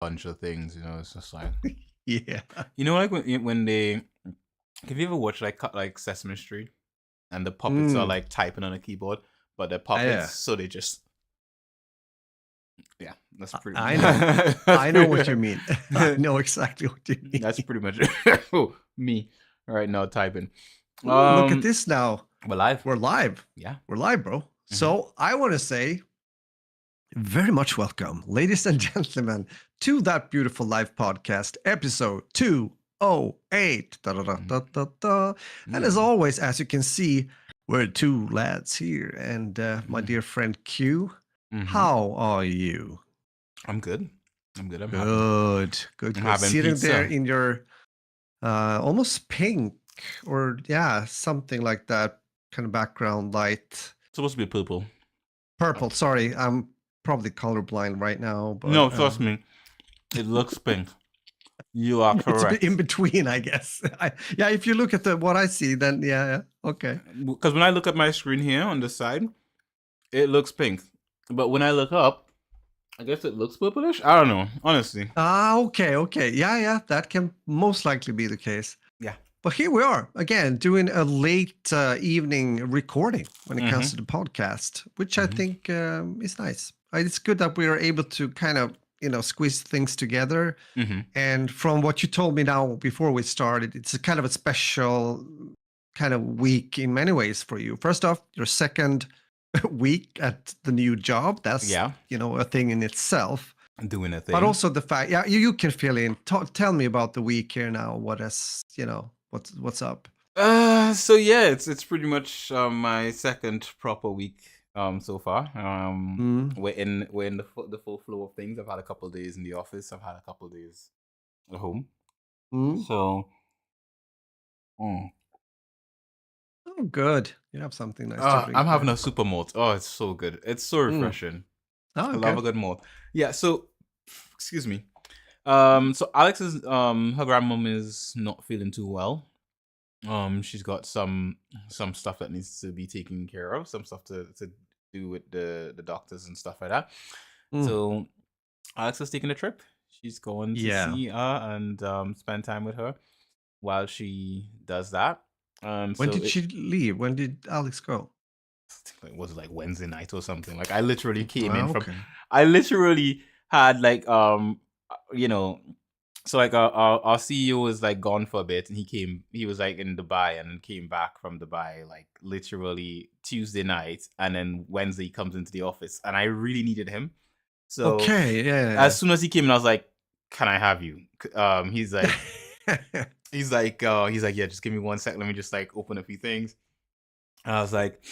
bunch of things. It's just like Yeah. like when they. Have you ever watched like Sesame Street and the puppets are Mm. like typing on a keyboard, but they're puppets, Yeah. so they just yeah, that's pretty. I know. That's I know what pretty. you mean. I know exactly what you mean. That's pretty much me right now typing. Ooh, look at this now. We're live. We're live. Yeah. We're live, bro. So I want to say very much welcome, ladies and gentlemen, to That Beautiful Life podcast, episode 208. Da-da-da-da-da-da. And as always, as you can see, we're two lads here. And my dear friend Q, how are you? I'm good. I'm good. I'm good. Sitting pizza. there in your almost pink or something like that kind of background light. It's supposed to be purple. Purple. Sorry, I'm probably colorblind right now. But, no, trust me. It looks pink. You are correct. It's in between, I guess. If you look at what I see, then okay. Because when I look at my screen here on the side, it looks pink. But when I look up, I guess it looks purplish. I don't know, honestly. Okay. Yeah, that can most likely be the case. Yeah. But here we are again doing a late evening recording when it comes to the podcast, which I think is nice. It's good that we are able to kind of squeeze things together. And from what you told me now before we started, it's a kind of a special kind of week in many ways for you. First off, your second week at the new job. That's a thing in itself. Doing a thing. But also the fact, you can fill in. Tell me about the week here now. What is what's up? So yeah, it's pretty much my second proper week so far. We're in the full flow of things. I've had a couple of days in the office. I've had a couple of days at home. So Oh, good. You have something nice to drink. I'm having a super malt. Oh, it's so good. It's so refreshing. I love a good malt. Yeah, so excuse me. So Alex's her grandmom is not feeling too well. She's got some stuff that needs to be taken care of, some stuff to do with the doctors and stuff like that. So Alex is taking a trip. She's going to see her and spend time with her while she does that. When did she leave? When did Alex go? It was like Wednesday night or something. Like I literally came in from. I literally had like so like our CEO was like gone for a bit, and he was like in Dubai and came back from Dubai like literally Tuesday night, and then Wednesday he comes into the office, and I really needed him. So as soon as he came in, I was like, "Can I have you?" He's like. He's like, yeah, just give me 1 sec. Let me just like open a few things. And I was like,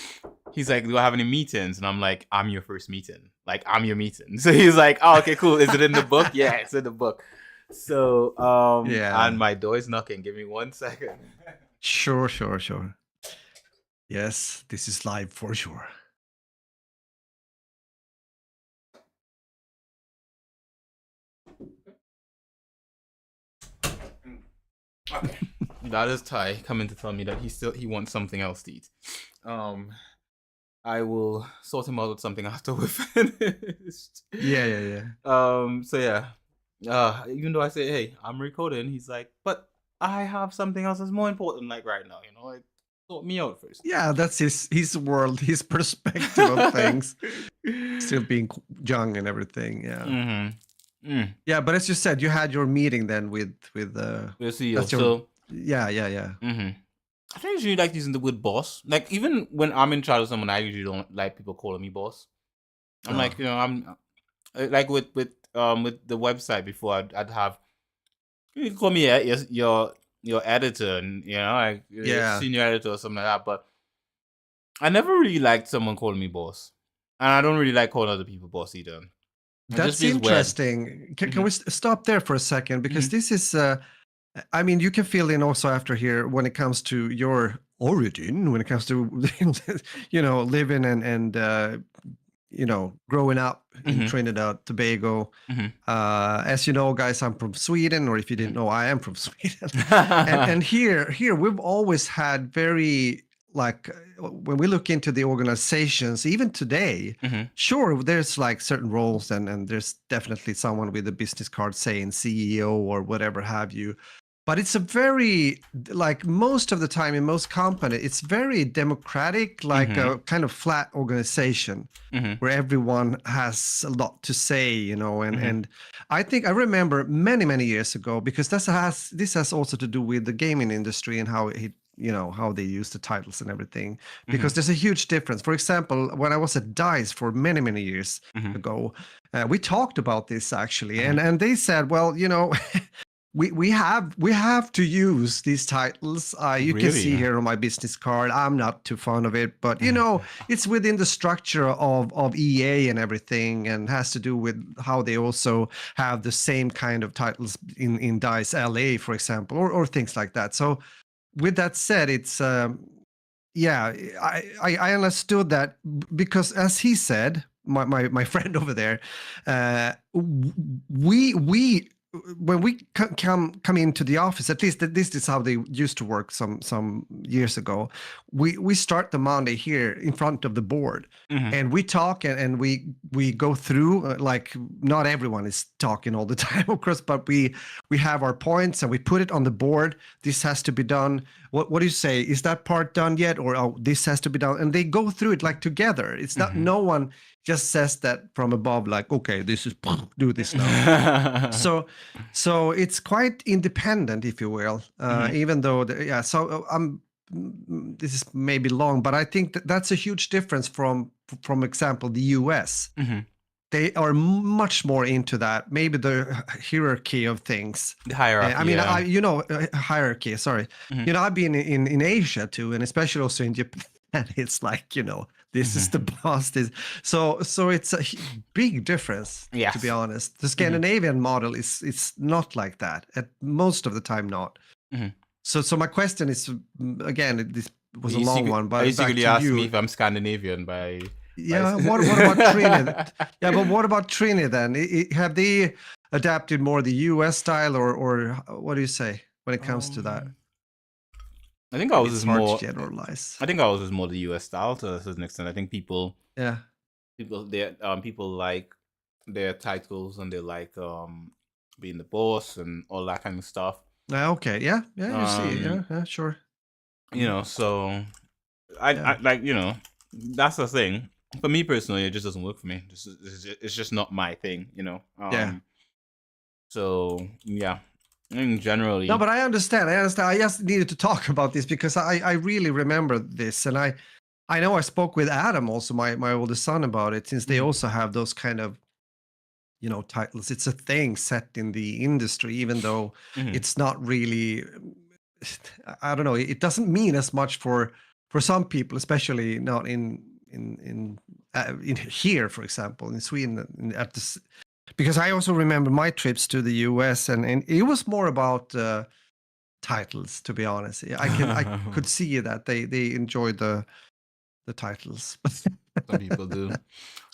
he's like, do I have any meetings? And I'm like, I'm your first meeting. Like, I'm your meeting. So he's like, oh, okay, cool. Is it in the book? Yeah, it's in the book. So, and my door is knocking. Give me 1 second. Sure. Yes, this is live for sure. Okay. That is Ty coming to tell me that he wants something else to eat. I will sort him out with something after we're finished. Yeah. So yeah. Even though I say, hey, I'm recording, he's like, but I have something else that's more important, like right now, like sort me out first. Yeah, that's his world, his perspective of things. Still being young and everything. Yeah. Yeah, but as you said, you had your meeting then with the CEO. Yeah. I don't usually like using the word boss. Like even when I'm in charge of someone, I usually don't like people calling me boss. I'm like, I'm like with the website before. I'd have you can call me your editor, and like senior editor or something like that. But I never really liked someone calling me boss, and I don't really like calling other people boss either. That's interesting. Can we stop there for a second? Because this is, I mean, you can fill in also after here when it comes to your origin, when it comes to, living and growing up in Trinidad, Tobago. As you know, guys, I'm from Sweden, or if you didn't know, I am from Sweden. and here we've always had very like when we look into the organizations, even today, sure, there's like certain roles, and there's definitely someone with a business card saying CEO or whatever have you. But it's a very, like most of the time in most companies, it's very democratic, like a kind of flat organization where everyone has a lot to say, you know. And I think I remember many years ago, because this has also to do with the gaming industry and how how they use the titles and everything, because there's a huge difference. For example, when I was at DICE for many years ago, we talked about this actually, and they said, well, you know, we have to use these titles. You can see here on my business card. I'm not too fond of it, but you know, it's within the structure of EA and everything, and has to do with how they also have the same kind of titles in DICE LA, for example, or things like that. So with that said, it's yeah, I understood that, because as he said, my friend over there, we when we come into the office, at least this is how they used to work some years ago. We start the Monday here in front of the board, and we talk, and we go through, like not everyone is talking all the time, of course, but we have our points and we put it on the board. This has to be done. What do you say? Is that part done yet? Or, oh, this has to be done, and they go through it like together. It's not no one just says that from above, like, okay, this is do this now. So it's quite independent, if you will, even though so this is maybe long, but I think that's a huge difference from example the US. They are much more into that, maybe the hierarchy of things. The hierarchy. I mean, hierarchy. Sorry, you know, I've been in Asia too, and especially also in Japan. It's like, you know, this is the boss. So it's a big difference, to be honest. The Scandinavian model is not like that, at most of the time not. So my question is, again, this was a long one, but basically ask me if I'm Scandinavian by. Yeah, what about Trinidad? Yeah, but what about Trinidad then? Have they adapted more the US style, or what do you say when it comes to that? I think ours is more generalize. I think ours is more the US style to a certain extent. I think people like their titles, and they like being the boss and all that kind of stuff. Okay, yeah, you see, yeah, sure. You know, so I like, you know, that's the thing. For me personally, it just doesn't work for me. It's just not my thing, you know. So yeah. Generally. No, but I understand. I just needed to talk about this because I really remember this, and I know I spoke with Adam, also my oldest son, about it, since they also have those kind of, you know, titles. It's a thing set in the industry, even though it's not really. I don't know. It doesn't mean as much for some people, especially not in here, for example, in Sweden, at this. Because I also remember my trips to the US, and it was more about titles, to be honest. I could see that they enjoyed the titles. Some people do.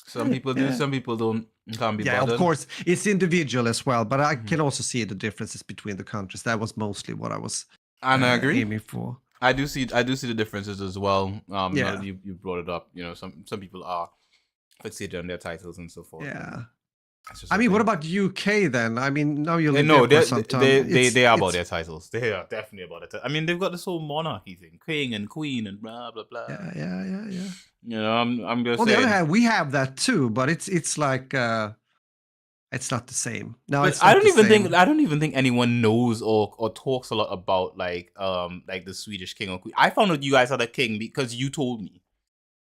Some people do. Some people don't. Can't be bothered. Of course, it's individual as well. But I can also see the differences between the countries. That was mostly what I was I agree. aiming for. I do see the differences as well. Now that you brought it up, you know, some people are fixated on their titles and so forth. Yeah. I mean, what about UK then? I mean, now you're for some time. They are about their titles. They are definitely about it. I mean, they've got this whole monarchy thing, king and queen and blah blah blah. Yeah. You know, I'm just. On the other hand, we have that too, but it's like it's not the same. No, it's. I don't even think anyone knows or talks a lot about like the Swedish king or queen. I found out you guys had a king because you told me.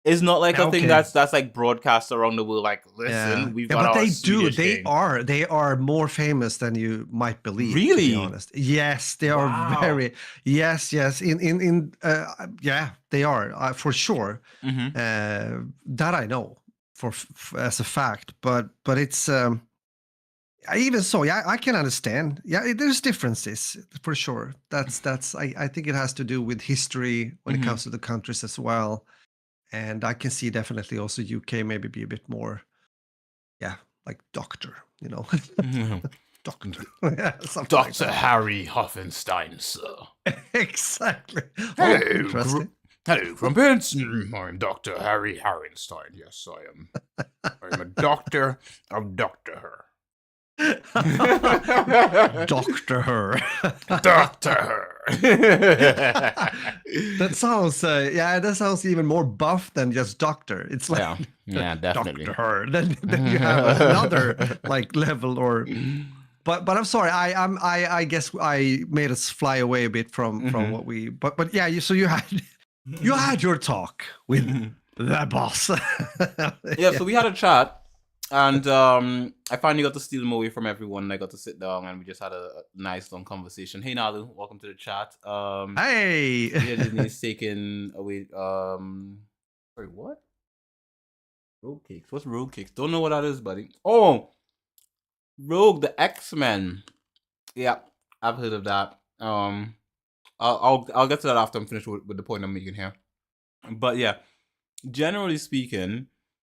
It's not like a thing that's like broadcast around the world. Like, listen, we've got our Swedish king. They are more famous than you might believe. Really? To be honest, yes, they are very. Yes. In they are for sure. That I know for as a fact. But it's. Even so, I can understand. Yeah, there's differences for sure. That's. I think it has to do with history when it comes to the countries as well. And I can see definitely also UK maybe be a bit more, like doctor, you know. Doctor. Dr. Like Harry Hoffenstein, sir. Exactly. Hello, Hello, Crumpets. I'm Dr. Harry Harrenstein. Yes, I am. I'm a doctor of Doctor Her. Doctor Her. Doctor Her. That sounds, that sounds even more buff than just doctor. It's like, yeah, definitely. Doctor Her. Then you have another like level or. But I'm sorry. I guess I made us fly away a bit from what we. But yeah. So you had your talk with the boss. Yeah. So we had a chat. And I finally got to steal them away from everyone. And I got to sit down and we just had a nice long conversation. Hey Nalu, welcome to the chat. Hey, Disney's taken away. Sorry, what? Rogue Cakes. What's Rogue Cakes? Don't know what that is, buddy. Oh, Rogue, the X-Men. Yeah, I've heard of that. I'll get to that after I'm finished with the point I'm making here. But yeah, generally speaking.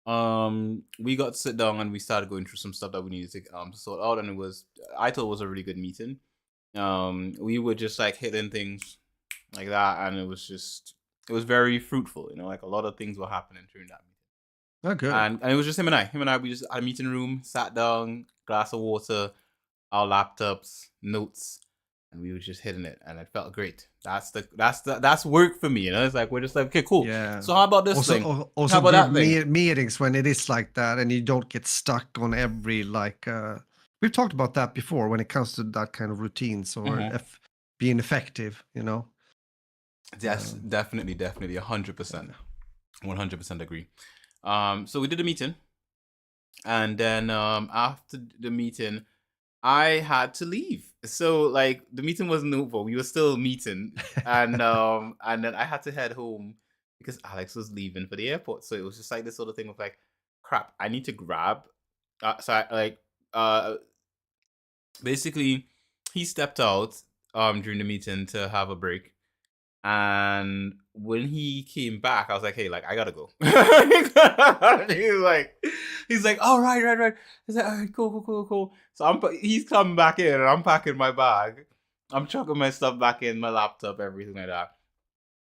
We got to sit down and we started going through some stuff that we needed to sort out, and I thought it was a really good meeting. We were just like hitting things like that, and it was very fruitful, like a lot of things were happening during that meeting. Oh, good. And it was just him and I, we just had a meeting room, sat down, glass of water, our laptops, notes, and we were just hitting it, and it felt great. That's work for me, It's like we're just like, okay, cool. Yeah. So how about this also, thing? Also, how about that thing? Meetings when it is like that, and you don't get stuck on every like. We've talked about that before when it comes to that kind of routines or being effective. Yes, definitely, 100%, 100% agree. So we did a meeting, and then after the meeting, I had to leave. So like the meeting wasn't over. We were still meeting, and then I had to head home because Alex was leaving for the airport. So it was just like this sort of thing of like, crap, I need to grab. Basically, he stepped out during the meeting to have a break. And when he came back, I was like, hey, like, I gotta go. he's like, oh, right. He's like, all right, cool. So he's coming back in and I'm packing my bag. I'm chucking my stuff back in, my laptop, everything like that. I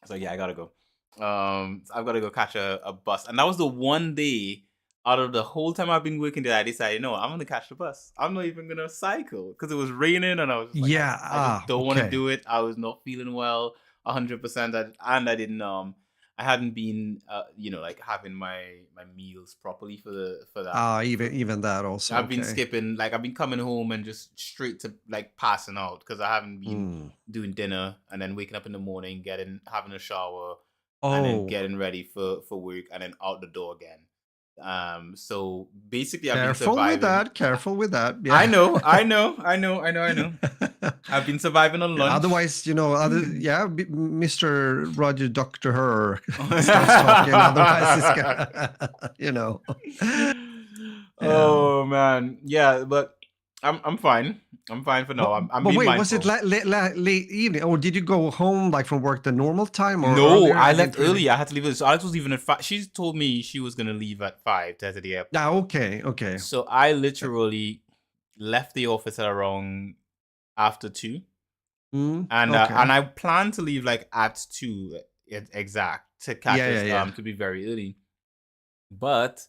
was like, yeah, I gotta go. I've got to go catch a bus. And that was the one day out of the whole time I've been working there, I decided, no, I'm gonna catch the bus. I'm not even gonna cycle because it was raining and I was just like, I just don't want to do it. I was not feeling well. 100%, and I didn't I hadn't been like having my meals properly for that. Even that also. I've been skipping, like I've been coming home and just straight to like passing out because I haven't been doing dinner and then waking up in the morning, having a shower, and then getting ready for work and then out the door again. So basically I've been surviving. Careful with that. Yeah. I know. I've been surviving on lunch. Otherwise, Mr. Roger Dr. Her starts talking. Otherwise, it's Oh man, yeah, but I'm fine. I'm fine for now. I'm being mindful. Was it late evening, or did you go home like from work the normal time? Or no, earlier? I left early. I had to leave. So Alex was leaving at 5. She told me she was gonna leave at 5 to head to the airport. Okay. So I literally left the office at around after 2. And I plan to leave like at 2 exact to catch us to be very early. But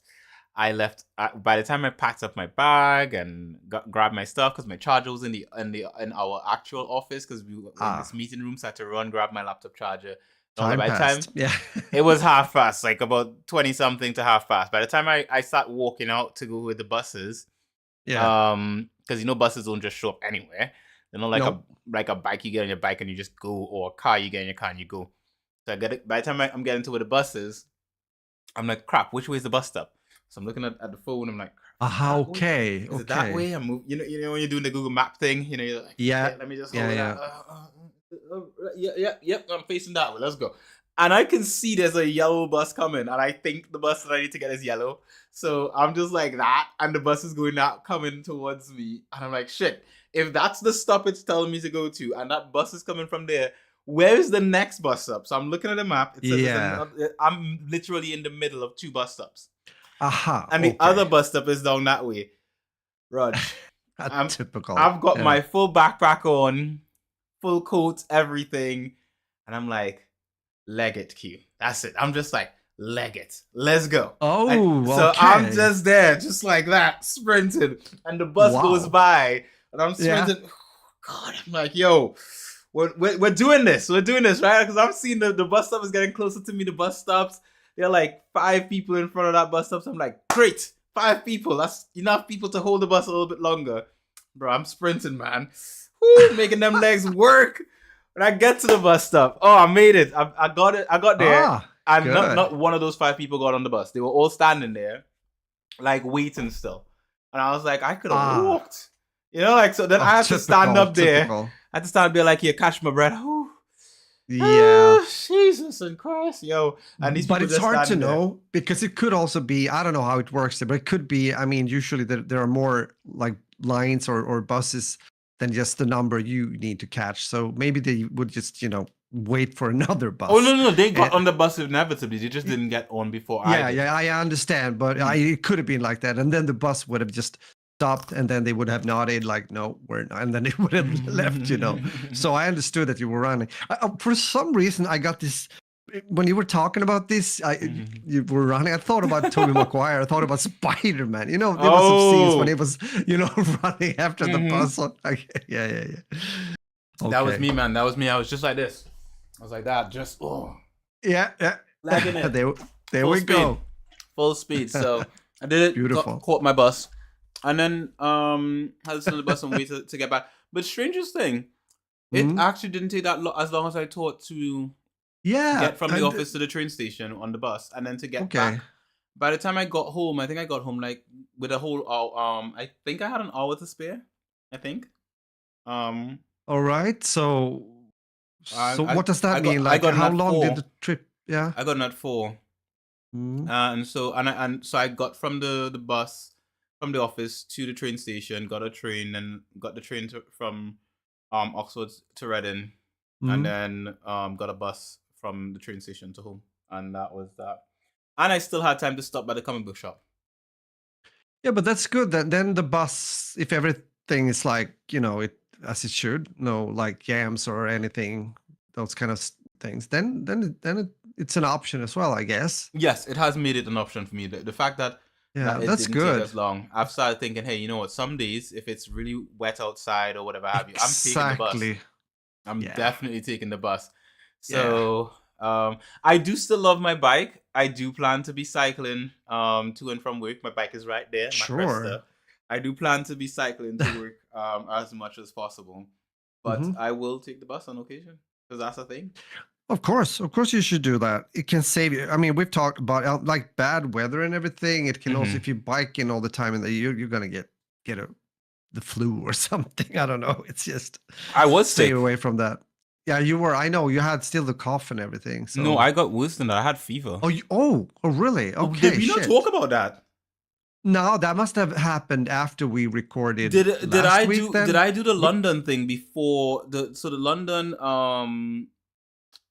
I left by the time I packed up my bag and grabbed my stuff because my charger was in our actual office because we were in this meeting room, so I had to run grab my laptop charger. By the time it was 1:30, like about 20 something to 1:30. By the time I start walking out to go with the buses, because buses don't just show up anywhere. They're not like a bike you get on your bike and you just go, or a car you get in your car and you go. So I get it. By the time I'm getting to where the bus is, I'm like, crap, which way is the bus stop? So I'm looking at the phone. I'm like, okay. Is it that way? I'm moving. You know when you're doing the Google Map thing. You're like, let me just hold that. Yep. I'm facing that way. Let's go. And I can see there's a yellow bus coming, and I think the bus that I need to get is yellow. So I'm just like that, and the bus is coming towards me, and I'm like, shit. If that's the stop it's telling me to go to, and that bus is coming from there, where is the next bus stop? So I'm looking at the map. It says I'm literally in the middle of 2 bus stops. And the other bus stop is down that way. Raj, I'm typical. I've got my full backpack on, full coat, everything, and I'm like, leg it, Q. That's it. I'm just like, leg it. Let's go. Oh, So I'm okay. just there, just like that, sprinting. And the bus goes Wow. by. And I'm Yeah. sprinting. God, I'm like, yo, we're doing this. We're doing this, right? Because I'm seeing the bus stop is getting closer to me. The bus stops. There are like 5 people in front of that bus stop. So I'm like, great. 5 people. That's enough people to hold the bus a little bit longer. Bro, I'm sprinting, man. Woo, making them legs work. When I get to the bus stop, oh, I made it. I got it. I got there. Ah, And good. not one of those 5 people got on the bus. They were all standing there, like waiting still. And I was like, I could have Ah, walked. Like, so then oh, I had to stand typical, up there. typical. I had to stand up there like, here, catch my breath. Whew. Yeah. Jesus and Christ, yo. And these But people it's just hard to standing there. know because it could also be, I don't know how it works there, but it could be, I mean, usually there are more like lines or buses than just the number you need to catch. So maybe they would just, wait for another Oh, bus. no. They got And on the bus inevitably. They just didn't get on before I yeah, did. I understand, but Mhm. it could have been like that. And then the bus would have just stopped and then they would have nodded like, no, we're not. And then they would have left. So I understood that you were running. For some reason, I got this, when you were talking about this, you were running. I thought about Tobey Maguire. I thought about Spider-Man. There was some scenes when Oh. he was, running after the bus. Yeah. That was Okay. me, man. That was me. I was just like this. I was like that. Just, Yeah. lagging it. There Full we speed. go. Full speed. So I did it. Beautiful. Caught my bus. And then had to sit on the bus and wait to get back. But strangest thing, it Mhm. actually didn't take that as long as I thought to Yeah. get from the office to the train station on the bus and then to get Okay. back. By the time I got home, I think I got home like with a whole I think I had an hour to spare. I think. Um All right. So I what does that I got mean? I Like got in how at long did 4. the trip? Yeah. I got in at 4. Mhm. And so I got from the bus from the office to the train station, got a train and got the train from Oxford to Reading, and Mhm. then got a bus from the train station to home, and that was that. And I still had time to stop by the comic book shop. Yeah, but that's good. Then the bus, if everything is like it as it should, no like jams or anything, those kind of things, it's an option as well, I guess. Yes, it has made it an option for me. The fact that Yeah, it that's didn't take good. as long, I've started thinking, hey, you know what? Some days, if it's really wet outside or whatever have you, I'm taking the bus. Exactly. I'm Yeah. definitely taking the bus. Yeah. So I do still love my bike. I do plan to be cycling to and from work. My bike is right there, my Sure. Cresta. I do plan to be cycling to work as much as possible. But Mhm. I will take the bus on occasion because that's a thing. Of course, you should do that. It can save you. I mean, we've talked about like bad weather and everything. It can also, Hmm. if you bike in all the time, and you're gonna get the flu or something. I don't know. It's just I was stay sick. away from that. Yeah, you were. I know you had still the cough and everything. No, So, I got worse than that. I had fever. oh, really? Oh, did Okay, we not talk shit. about that? No, that must have happened after we recorded Did last I week. did Then I do the we, London thing before the London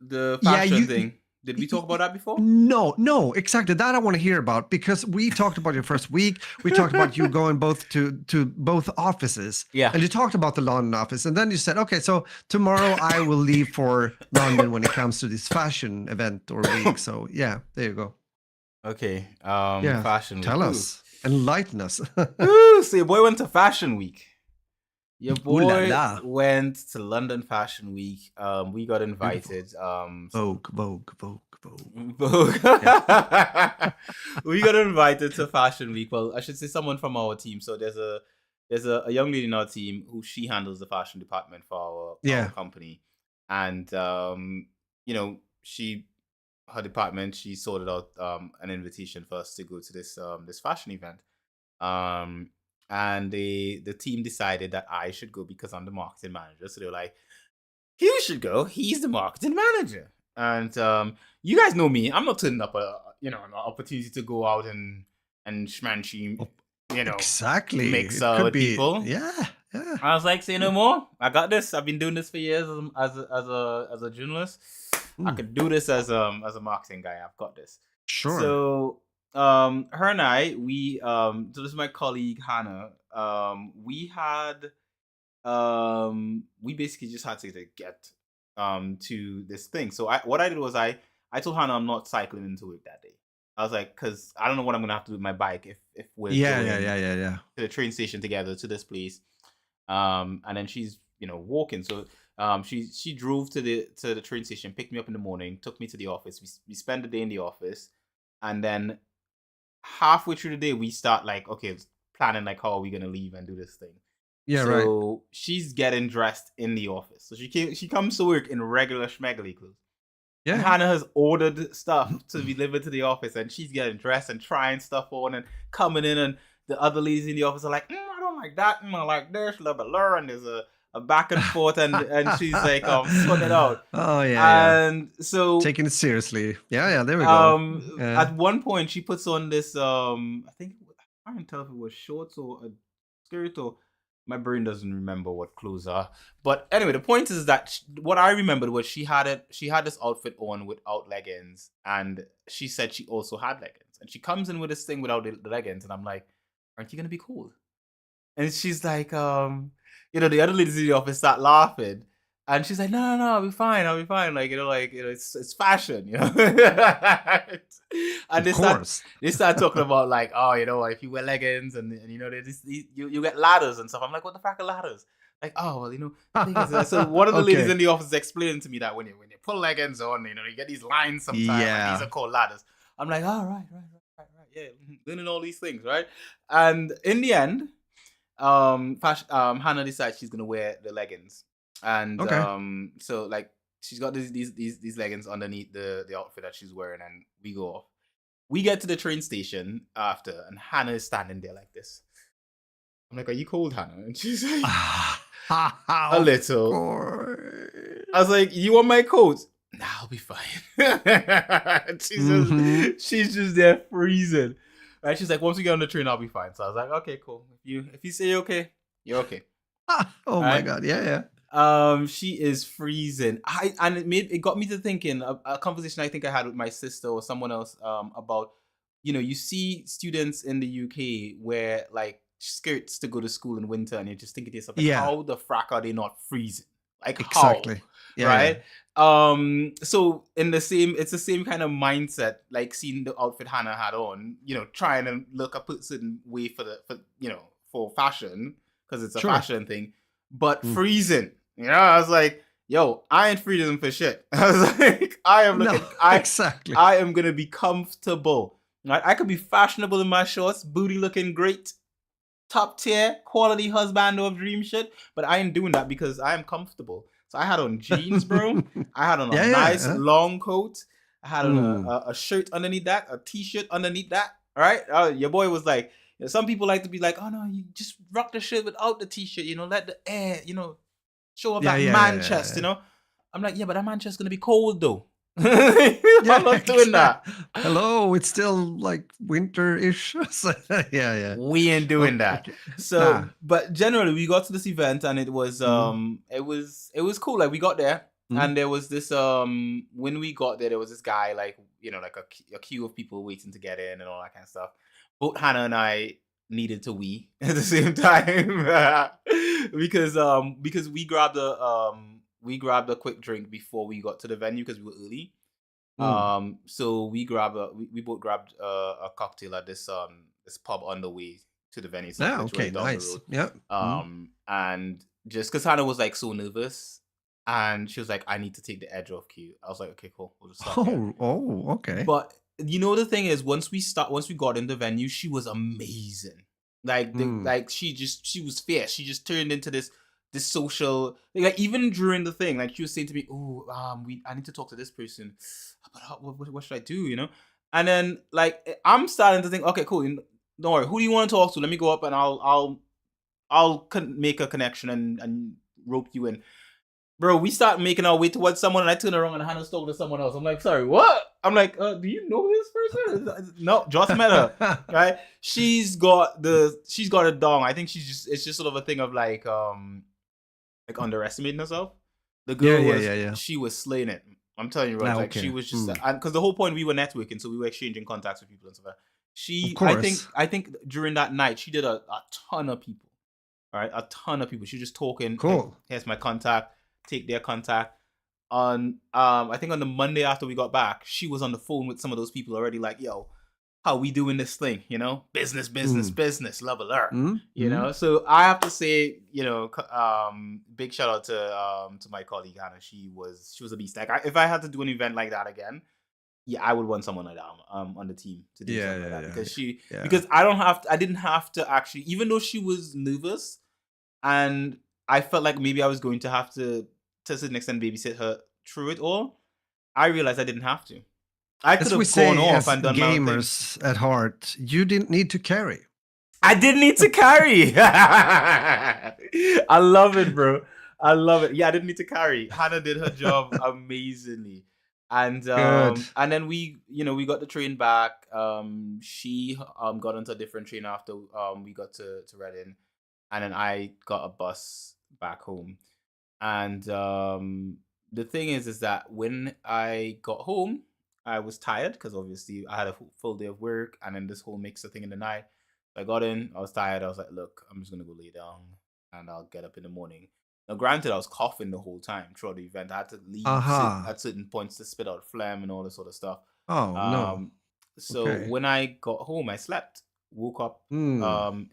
the yeah, fashion thing? Did we talk about that before? no, exactly. That I want to hear about because we talked about your first week. We talked about you going both to both offices, Yeah. and you talked about the London office, and then you said, okay, so tomorrow I will leave for London when it comes to this fashion event or week. So yeah, there you go. Okay. Yeah, Fashion week. tell Ooh. us, enlighten us. Ooh, so your boy went to Fashion Week. Your Ooh la boy la, went to London Fashion Week. We got beautiful. invited. Vogue, Vogue, Vogue, Vogue. Vogue. Yeah. We got invited to Fashion Week. Well, I should say someone from our team. So there's a young lady in our team who she handles the fashion department for our Yeah. company, and she her department she sorted out an invitation for us to go to this fashion event. Um, and the team decided that I should go because I'm the marketing manager. So they were like, "You should go. He's the marketing manager." And you guys know me. I'm not turning up an opportunity to go out and schmancy, Oh, you know, exactly. mix It could with be. people. Yeah. Yeah. I was like, say no more. I got this. I've been doing this for years as a journalist. I Mm, could do this as a marketing guy. I've got this. sure. So her and I, so this is my colleague Hannah. We basically just had to get to this thing. So what I did was I I told Hannah I'm not cycling into work that day. I was like, because I don't know what I'm gonna have to do with my bike if we're Yeah, yeah, going yeah, yeah, yeah. to the train station together to this place. And then she's walking. So she drove to the train station, picked me up in the morning, took me to the office. We spent the day in the office, and then halfway through the day we start like, okay, planning like how are we gonna leave and do this thing. Yeah, right. So she's getting dressed in the office. So she comes to work in regular schmeggly clothes. And Yeah. Hannah has ordered stuff to be delivered to the office, and she's getting dressed and trying stuff on and coming in, and the other ladies in the office are like, I don't like that, I like this, blah blah blah, and there's a back and forth, and she's like, sorting it out. Oh yeah, yeah. And so Taking it seriously. Yeah, yeah. There we go. Yeah. at one point she puts on this I think I can't tell if it was shorts or a skirt, or my brain doesn't remember what clothes are. But anyway, the point is that what I remembered was she had this outfit on without leggings, and she said she also had leggings, and she comes in with this thing without the leggings, and I'm like, aren't you gonna be cold? And she's like, the other ladies in the office start laughing. And she's like, no, I'll be fine. Like, it's fashion, And Of course. they start talking about like, oh, if you wear leggings and you get ladders and stuff. I'm like, what the fuck are ladders? Like, oh, well, the thing is, so one of the ladies Okay. in the office explaining to me that when you put leggings on, you get these lines sometimes, Yeah. and these are called ladders. I'm like, oh, right, yeah, learning all these things, right? And in the end, Hannah decides she's gonna wear the leggings, and Okay. so like she's got these leggings underneath the outfit that she's wearing, and we go off. We get to the train station after, and Hannah is standing there like this. I'm like, "Are you cold, Hannah?" And she's like, "A little." I was like, "You want my coat?" Nah, I'll be fine. She's just there freezing. Right? She's like, once we get on the train, I'll be fine. So I was like, okay, cool. If you say you're okay, you're okay. Oh my God. Yeah, yeah. She is freezing. It got me to thinking a conversation I think I had with my sister or someone else about, you see students in the UK wear like skirts to go to school in winter, and you're just thinking to yourself, like, Yeah. how the frack are they not freezing? Like, Exactly. how? Yeah, Right? So it's the same kind of mindset, like seeing the outfit Hannah had on, trying to look a certain way for fashion, because it's a Sure. fashion thing, but freezing. I was like, yo, I ain't freezing for shit. I was like, Exactly. I am gonna be comfortable. Right? I could be fashionable in my shorts, booty looking great, top tier, quality husband of dream shit, but I ain't doing that because I am comfortable. So I had on jeans, bro. I had on a nice long coat. I had on a shirt underneath that, a t-shirt underneath that. All right. Your boy was like, some people like to be like, oh no, you just rock the shirt without the t-shirt, let the air, show up that man chest, I'm like, yeah, but that man chest gonna be cold though. I'm not doing that. Hello, it's still like winter-ish. Yeah. We ain't doing that. So, but generally, we got to this event, and it was it was cool. Like, we got there, and there was this when we got there was this guy, like, like a queue of people waiting to get in and all that kind of stuff. Both Hannah and I needed to wee at the same time because we grabbed a quick drink before we got to the venue because we were early. So we both grabbed a cocktail at this pub on the way to the venue. So okay, nice. Yeah. And just because Hannah was like so nervous, and she was like, I need to take the edge off cue. I was like, okay, cool, we'll just start here. Okay. But the thing is, once we got in the venue, she was amazing. Like she was fierce. She just turned into this social, like even during the thing, like she was saying to me, oh, I need to talk to this person, but what should I do, and then like I'm starting to think, okay, cool, don't worry, who do you want to talk to? Let me go up and I'll make a connection and rope you in. Bro, we start making our way towards someone, and I turn around and Hannah's talking to someone else. I'm like, sorry, what? I'm like, do you know this person? No, just met her, right? She's got a dong. I think it's just sort of a thing of like underestimating herself. The girl she was slaying it. I'm telling you, right? Like, she was just, because the whole point, we were networking, so we were exchanging contacts with people and stuff. I think during that night she did a ton of people. All right, a ton of people. She was just talking. Cool. Hey, here's my contact. Take their contact. on I think on the Monday after we got back, she was on the phone with some of those people already, like, yo, how we doing this thing, business, business, Mm. business, love alert, Mm. Mm. So I have to say, big shout out to my colleague Hannah. She was a beast. Like, if I had to do an event like that again, yeah, I would want someone like that on the team to do Yeah, something like yeah, that, yeah, because yeah. I didn't have to actually, even though she was nervous, and I felt like maybe I was going to have to a certain extent, babysit her through it all. I realized I didn't have to. I could As we have gone say, off as and done my own thing. gamers at heart, you didn't need to carry. I didn't need to carry. I love it, bro. I love it. Yeah, I didn't need to carry. Hannah did her job amazingly. Good. And then we got the train back. She got onto a different train after we got to Reading, and then I got a bus back home. And the thing is that when I got home, I was tired because obviously I had a full day of work, and then this whole mixer thing in the night. I got in, I was tired. I was like, look, I'm just gonna go lay down, and I'll get up in the morning. Now, granted, I was coughing the whole time throughout the event. I had to leave Aha. at certain points to spit out phlegm and all this sort of stuff. Oh no. Um, so Okay. when I got home, I slept, woke up Hmm.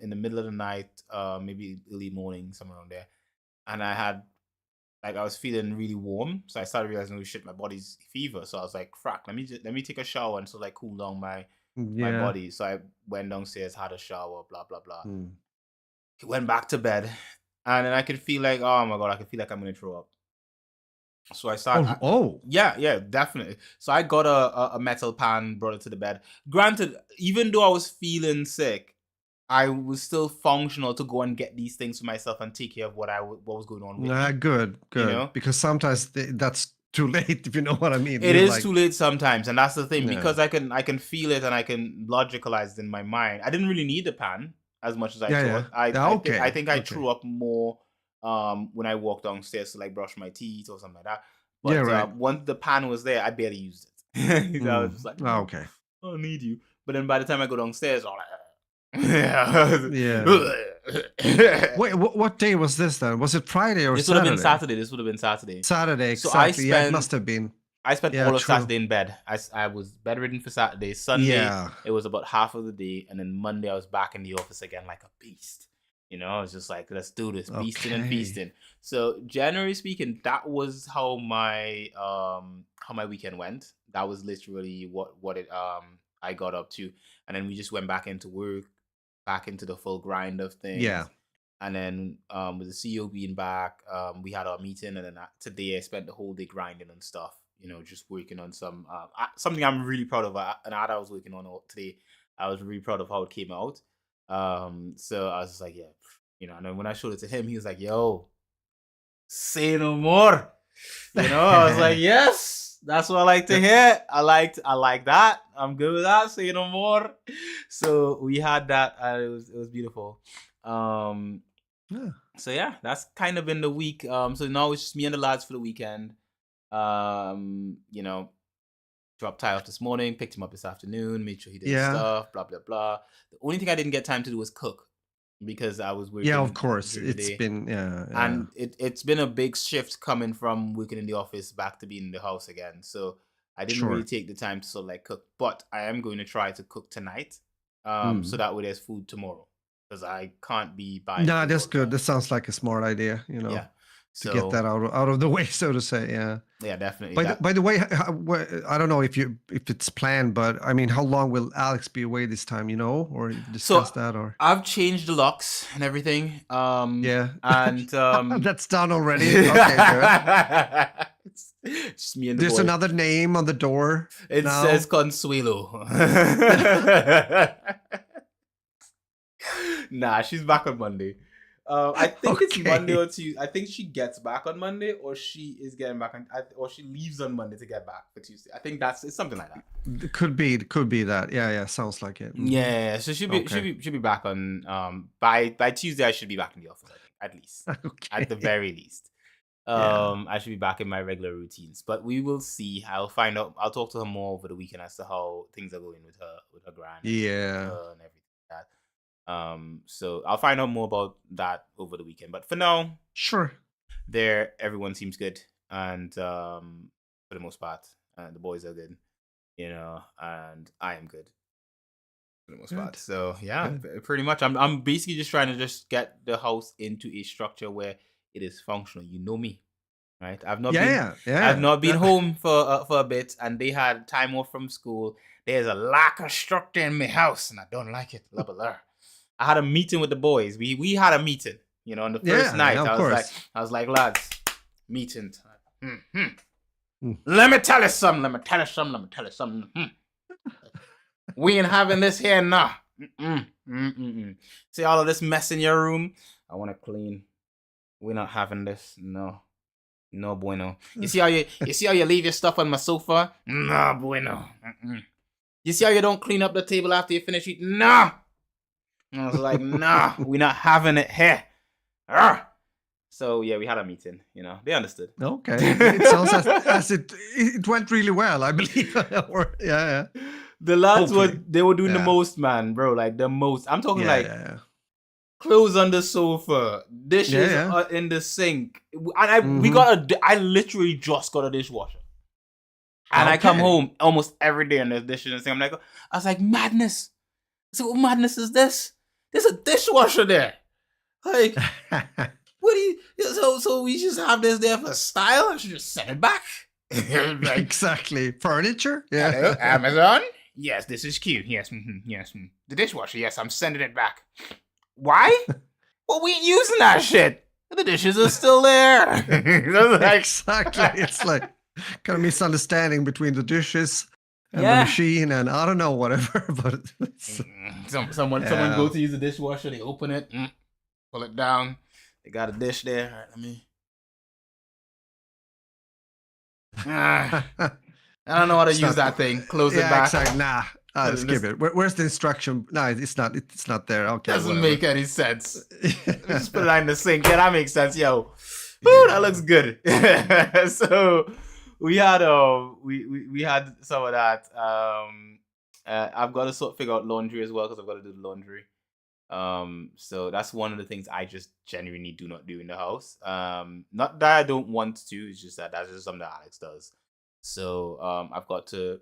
in the middle of the night, maybe early morning, somewhere around there, and I had, like, I was feeling really warm, so I started realizing, oh shit, my body's fever. So I was like, frack, let me take a shower and so, like, cool down my Yeah. body. So I went downstairs, had a shower, blah blah blah. Hmm. Went back to bed, and then I could feel like, oh my god, I could feel like I'm gonna throw up. So Oh. Oh. yeah, yeah, definitely. So I got a metal pan, brought it to the bed. Granted, even though I was feeling sick, I was still functional to go and get these things for myself and take care of what was going on with Nah, me. good, You good. know, Because sometimes that's too late, if you know what I mean. it You're is like, too late sometimes, and that's the thing, yeah, because I can feel it and I can logicalize it in my mind. I didn't really need the pan as much as I yeah, yeah. thought. Yeah, I okay, think I okay. threw up more when I walked downstairs to, like, brush my teeth or something like that. Yeah, But right. once the pan was there, I barely used it. I was Mm. just like, Ah, no, okay. I don't need you. But then by the time I go downstairs, I'm like, yeah. Yeah. Wait, what day was this then? Was it Friday or This would have been Saturday? Saturday. This would have been Saturday. Saturday, So I exactly. Yeah, it spent must have been. I spent Yeah, all of true. Saturday in bed. I was bedridden for Saturday. Sunday, Yeah. it was about half of the day. And then Monday, I was back in the office again like a beast. I was just like, let's do this, beasting and Okay. feasting. So, generally speaking, that was how my weekend went. That was literally what it I got up to. And then we just went back into work, back into the full grind of Yeah. things. And then with the CEO being back, we had our meeting, and then today I spent the whole day grinding on stuff. Just working on something I'm really proud of. An ad I was working on today. I was really proud of how it came out. So I was just like, yeah, And then when I showed it to him, he was like, "Yo, say no more." I was like, "Yes, that's what I like to hear. I like that. I'm good with that. Say no more." So we had that. It was beautiful. Um, Yeah. so yeah, that's kind of been the week. So now it's just me and the lads for the weekend. Um, you know, dropped Ty off this morning, picked him up this afternoon, made sure he did his Yeah. stuff, blah blah blah. The only thing I didn't get time to do was cook because I was Yeah, of working course. during the It's day. been, yeah, yeah. And it's been a big shift coming from working in the office back to being in the house again. So I didn't really Sure. take the time to sort of like cook, but I am going to try to cook tonight. So Mm. that way there's food tomorrow, because I can't be buying Nah, food that's all the good. time. That sounds like a smart idea, Yeah. to get So that out of the way, so to say. Yeah. yeah, definitely By the that. by the way, I don't know if it's planned, but I mean, how long will Alex be away this time? Or you've So discussed that, or I've changed the locks and everything. yeah, And that's done already. Okay, good. it's just me and the There's boy. another name on the door It says now. Consuelo. Nah, she's back on Monday. I think it's Monday Okay. or Tuesday. I think she gets back on Monday, or she is getting back or she leaves on Monday to get back for Tuesday. I think it's something like that. Could be that. Yeah, yeah. Sounds like it. Hmm. Yeah, so she'll be Okay. back on by Tuesday. I should be back in the office. I think, at least, at the Okay. very least. Yeah. I should be back in my regular routines, but we will see. I'll find out. I'll talk to her more over the weekend as to how things are going with her grand and with Yeah. her and everything like that. So I'll find out more about that over the weekend. But for now, Sure. everyone seems good. and for the most part, the boys are good, and I am good for the most part. Good. So yeah, Good. pretty much. I'm basically just trying to just get the house into a structure where it is functional. You know me, right? I've not been home for a bit, and they had time off from school. There's a lack of structure in my house, and I don't like it. Blah, blah, blah. I had a meeting with the boys. We had a meeting, on the first night. Of course. I was like, lads, meeting. Mm. Let me tell you something. We ain't having this here now. See all of this mess in your room? I want to clean. We're not having this. No bueno. You see how you leave your stuff on my sofa? No bueno. You see how you don't clean up the table after you finish eating? No. I was like, nah, we're not having it here. So yeah, we had a meeting. They understood. Okay, it sounds as it went really well, I believe. Yeah. The lads were doing the most, man, bro. Like the most. I'm talking clothes on the sofa, dishes in the sink, and I literally just got a dishwasher, and I come home almost every day and there's dishes in the sink. I was like, madness. So what madness is this? There's a dishwasher there. Like, what do you? So we just have this there for style? I should just send it back. Like, exactly. Furniture? Yeah. Hello, Amazon? Yes, this is cute. Yes, yes. The dishwasher? Yes, I'm sending it back. Why? Well, we ain't using that shit. The dishes are still there. Exactly. It's like kind of misunderstanding between the dishes and the machine, and I don't know, whatever. But someone go to use the dishwasher, they open it, pull it down. They got a dish there. All right, let me. I don't know how to use that thing. Close it back. Exactly. Nah. Skip it. Where's the instruction? No, it's not. It's not there. Okay. Doesn't make any sense. Just put it in the sink. Yeah, that makes sense. Yo, ooh, that looks good. So we had we had some of that. I've got to figure out laundry as well because I've got to do the laundry. So that's one of the things I just genuinely do not do in the house. Not that I don't want to. It's just that's just something that Alex does. So I've got to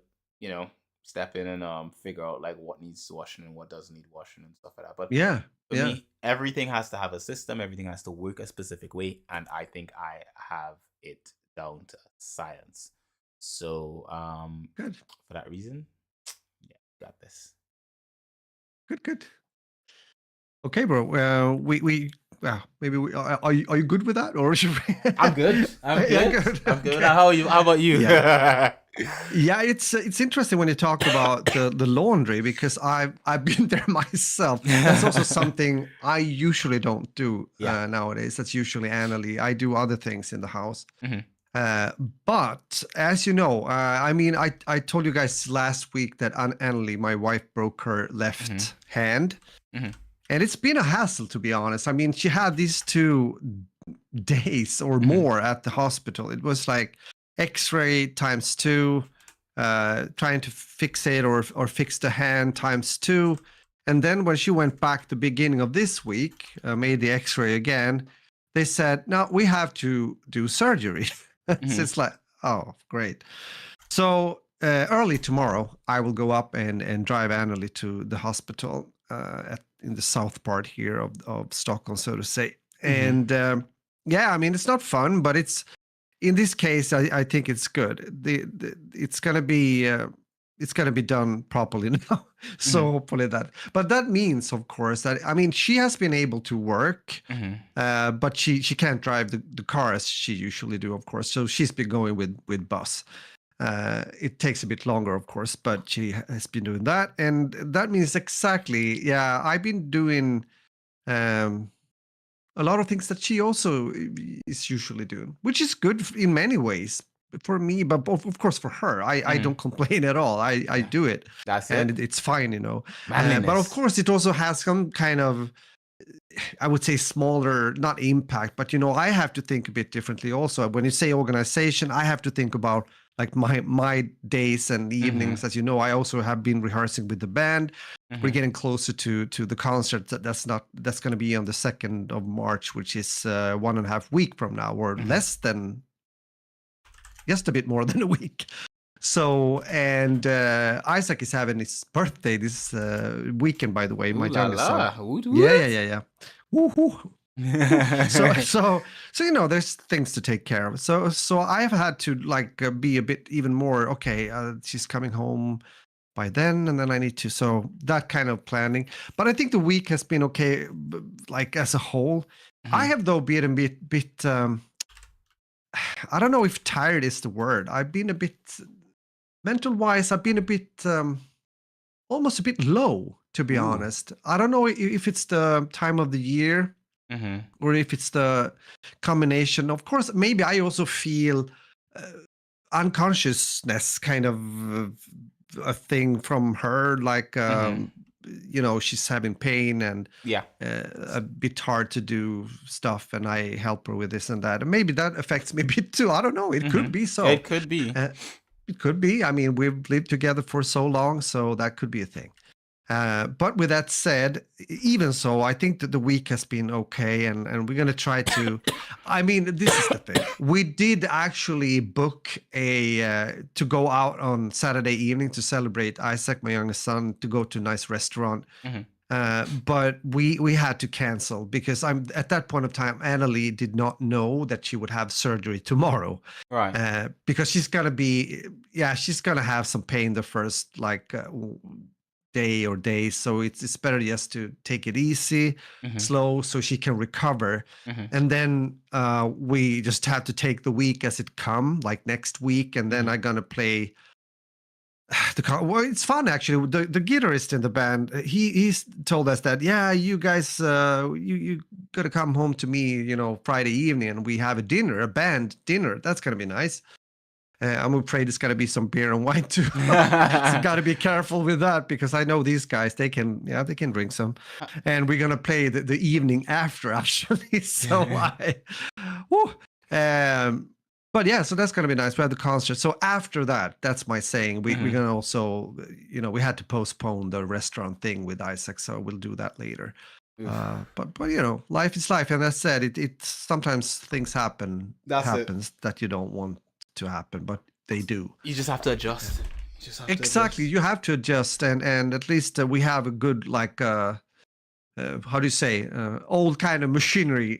step in and figure out like what needs washing and what doesn't need washing and stuff like that. But for me, everything has to have a system. Everything has to work a specific way, and I think I have it down to science. So good. For that reason, got this. Good. Okay, bro. Maybe are you good with that, or should we? I'm good. I'm good. I'm good. How about you? Yeah, it's interesting when you talk about the laundry, because I've been there myself. That's also something I usually don't do nowadays. That's usually Annalie. I do other things in the house. But as you know, I told you guys last week that Annalie, my wife, broke her left hand. And it's been a hassle, to be honest. I mean, she had these 2 days or more at the hospital. It was like X-ray times 2, trying to fix it or fix the hand times 2. And then when she went back the beginning of this week, made the X-ray again, they said, no, we have to do surgery. So it's like, oh, great. So early tomorrow, I will go up and drive Annalie to the hospital in the south part here of Stockholm, so to say. And I mean, it's not fun, but it's, in this case, I think it's good. It's gonna be done properly now. So hopefully but that means, of course, that, I mean, she has been able to work, but she can't drive the car as she usually do, of course. So she's been going with bus. It takes a bit longer, of course, but she has been doing that. And that means I've been doing a lot of things that she also is usually doing, which is good in many ways for me, but of course for her. I don't complain at all. I do it. That's it. And it's fine, but of course it also has some kind of, I would say, smaller, not impact, but I have to think a bit differently also. When you say organization, I have to think about like my days and evenings. As you know, I also have been rehearsing with the band. We're getting closer to the concert that's going to be on the 2nd of March, which is 1.5 weeks from now, or less than just a bit more than a week. So, and Isaac is having his birthday this weekend, by the way, my Ooh la youngest son. la. Woot Yeah, yeah, woot. yeah, yeah. Woohoo. So there's things to take care of. So I've had to like be a bit even more okay. She's coming home by then, and then I need to. So that kind of planning. But I think the week has been okay, like as a whole. I Mhm. have though been a bit. I don't know if tired is the word. I've been a bit mental wise. I've been a bit almost a bit low, to be Ooh. honest. I don't know if it's the time of the year Mhm. or if it's the combination. Of course, maybe I also feel uh, unconsciousness kind of a thing from her, like Mhm. she's having pain and Yeah. a bit hard to do stuff, and I help her with this and that, and maybe that affects me a bit too. I don't know. It could Mhm. be It so. could be. Uh, it could be. I mean, we've lived together for so long, so that could be a thing. But with that said, even so, I think that the week has been okay, and we're gonna try to. I mean, this is the thing. We did actually book a to go out on Saturday evening to celebrate Isaac, my youngest son, to go to a nice restaurant. Mhm. But we had to cancel because I'm at that point of time. Annalie did not know that she would have surgery tomorrow, Right. because she's gonna be she's gonna have some pain the first like day or days. So it's better just to take it easy, Mhm. slow, so she can recover. Mhm. And then we just have to take the week as it come, like next week, and then Mhm. I'm gonna play well, it's fun actually. The guitarist in the band, he's told us that you guys, you gotta come home to me, Friday evening, and we have a band dinner. That's gonna be nice. I'm afraid it's gonna be some beer and wine too. So gotta be careful with that because I know these guys. They can drink some, and we're gonna play the evening after actually. So whew, um, but yeah, so that's gonna be nice. We had the concert. So after that, that's my saying. We're Mhm. gonna also, we had to postpone the restaurant thing with Isaac, so we'll do that later. Oof. But life is life, and as I said, it sometimes things That's it. happens that you don't want to happen, but they do. You just have to adjust. You just have to Exactly, adjust. you have to adjust, and at least we have a good like how do you say old kind of machinery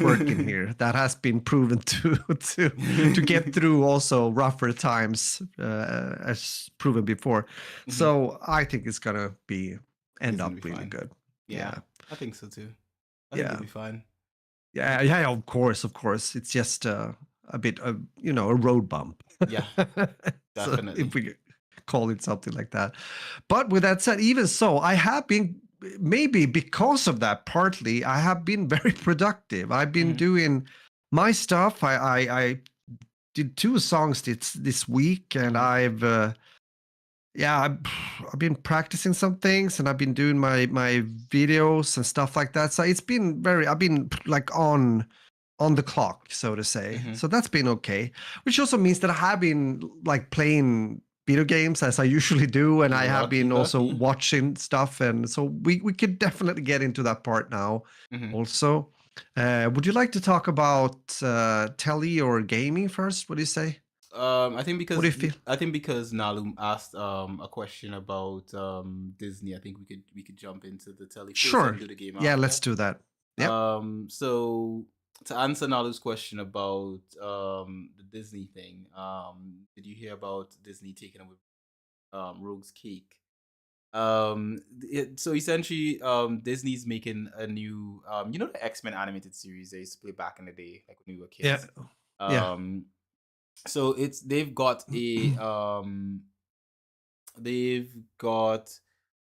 working here that has been proven to get through also rougher times, as proven before. Mhm. So I think it's gonna be end It's gonna be up really fine. good. Yeah, Yeah, I think so too. I think yeah, you'll be fine. yeah. Of course, of course. It's just a bit of a road bump. Yeah, So if definitely. we call it something like that. But with that said, even so, I have been, maybe because of that, partly I have been very productive. I've been Mhm. doing my stuff. I did 2 songs this week, and Mhm. I've been practicing some things, and I've been doing my videos and stuff like that. So it's been I've been like on the clock, so to say. Mhm. So that's been okay, which also means that I have been like playing video games as I usually do, and I have Lucky, been also lucky. watching stuff, and so we could definitely get into that part now. Mhm. Also, would you like to talk about Tele or gaming first? What do you say? What do you feel? I think because Nalum asked a question about Disney. I think we could jump into the telly first Sure. and do the game Yeah, let's after. do that. Yep. So to answer Nalu's question about the Disney thing, did you hear about Disney taking away Rogue's Cake? So essentially, Disney's making a new, the X-Men animated series they used to play back in the day, like when we were Yeah. kids. Yeah. Um, so they've got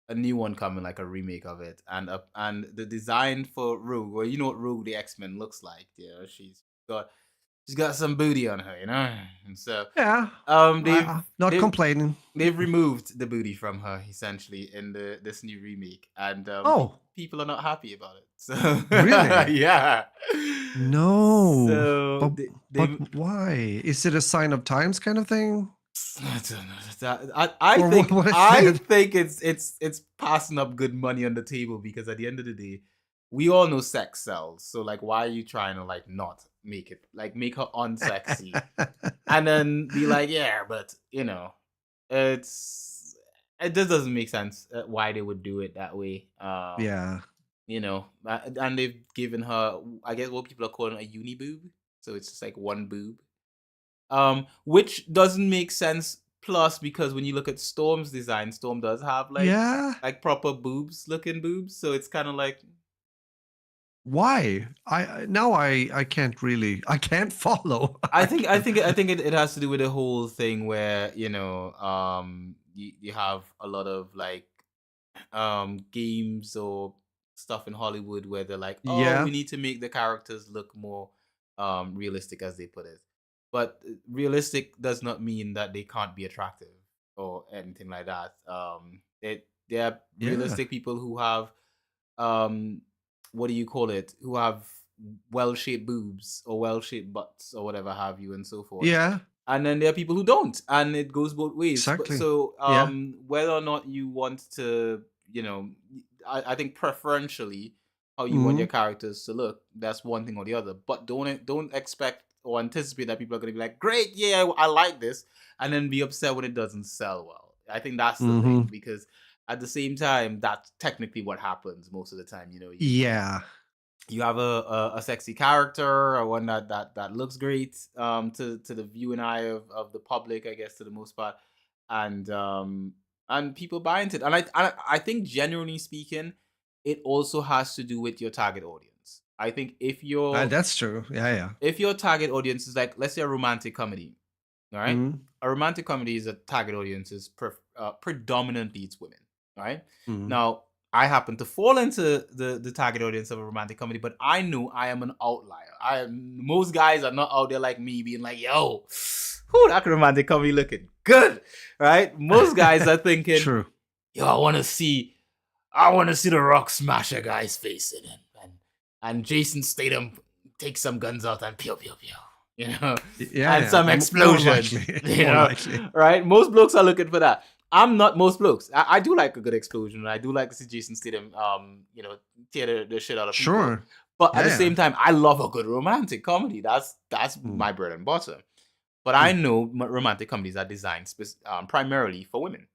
a new one coming, like a remake of it, and the design for Rogue. Well, you know what Rogue the X-Men looks like. Yeah, got she's got some booty on her, and so Yeah. they've Not they've complaining. they've removed the booty from her essentially in this new remake, and Oh, people are not happy about it. So really? yeah, No, so but they why? Is it a sign of times kind of thing, I don't know. I or think what is I it? think it's passing up good money on the table because at the end of the day, we all know sex sells. So like, why are you trying to like not make her unsexy, and then be like, yeah, but it's it just doesn't make sense why they would do it that way. Yeah. And they've given her, I guess, what people are calling a uni boob, so it's just like one boob, which doesn't make sense. Plus, because when you look at Storm's design, Storm does have Yeah. like proper looking boobs, so it's kind of like Why? I I can't follow. I I think I can't. think I think it has to do with the whole thing where you have a lot of like games or stuff in Hollywood where they're like, oh, Yeah. we need to make the characters look more realistic, as they put it. But realistic does not mean that they can't be attractive or anything like that. There are Yeah. realistic people who have um what do you call it? Who have well-shaped boobs or well-shaped butts or whatever have you, and so forth. Yeah. And then there are people who don't, and it goes both ways. But Exactly. so Yeah. whether or not you want to, I think preferentially how you want your Mhm. characters to look, that's one thing or the other. But don't expect or anticipate that people are going to be like, great, yeah, I like this, and then be upset when it doesn't sell well. I think that's the thing, Mhm. because at the same time, that's technically what happens most of the time. Yeah. You have a sexy character, or one that looks great to the viewing eye of the public, I guess, to the most part, and people buy into it. And I think, generally speaking, it also has to do with your target audience. I think That's true. Yeah, yeah. if your target audience is, like, let's say, a romantic comedy, all right? Mhm. A romantic comedy is a target audience is predominantly it's women, all right? Mhm. Now, I happen to fall into the target audience of a romantic comedy, but I know I am an outlier. Most guys are not out there like me being like, yo, who that romantic comedy looking good, right? Most guys are thinking, True. yo, I want to see the Rock smash a guy's face in it, and Jason Statham take some guns out and pew pew pew, Yeah, and yeah. some More explosions, likely. More likely. right? Most blokes are looking for that. I'm not most blokes. I do like a good explosion. I do like to see Jason Statham, tear the shit out of people. Sure. But at Yeah, the yeah. same time, I love a good romantic comedy. That's Mm. my bread and butter. But I Mm. know romantic comedies are designed primarily for women.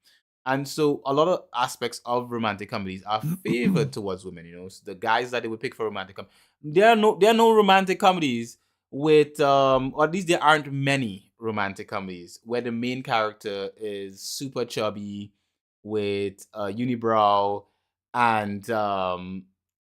And so a lot of aspects of romantic comedies are favored towards women. So the guys that they would pick for romantic comedy, there are no romantic comedies with or at least there aren't many romantic comedies where the main character is super chubby with unibrow and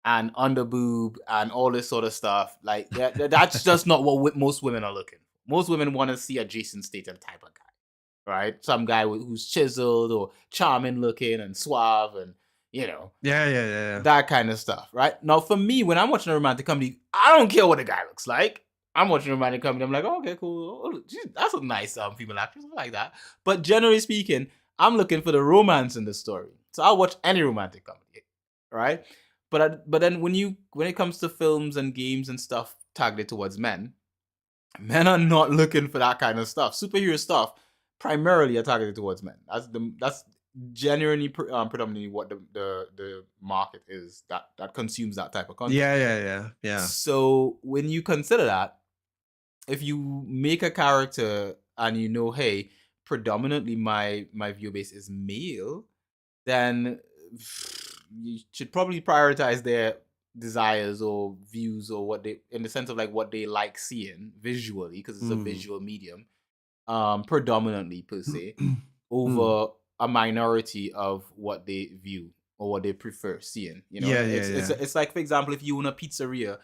underboob and all this sort of stuff. Like that's just not what most women are looking for. Most women want to see a Jason Statham type of guy, right? Some guy who's chiseled or charming looking and suave, and you know Yeah, yeah, yeah, yeah. that kind of stuff, right? Now, for me, when I'm watching a romantic comedy, I don't care what the guy looks like. I'm watching a romantic comedy. I'm like, oh, okay, cool. Oh, geez, that's a nice female actress. I like that. But generally speaking, I'm looking for the romance in the story. So I'll watch any romantic comedy, right? But then when it comes to films and games and stuff targeted towards men, men are not looking for that kind of stuff. Superhero stuff primarily are targeted towards men. That's genuinely predominantly what the market is that consumes that type of content. Yeah, yeah, yeah. Yeah. So when you consider that, if you make a character and hey, predominantly my viewer base is male, then you should probably prioritize their desires or views, or what they, in the sense of like what they like seeing visually, because it's a Mm. visual medium, predominantly per se, Mm. over a minority of what they view or what they prefer seeing. Yeah, yeah, It's yeah. it's like, for example, if you own a pizzeria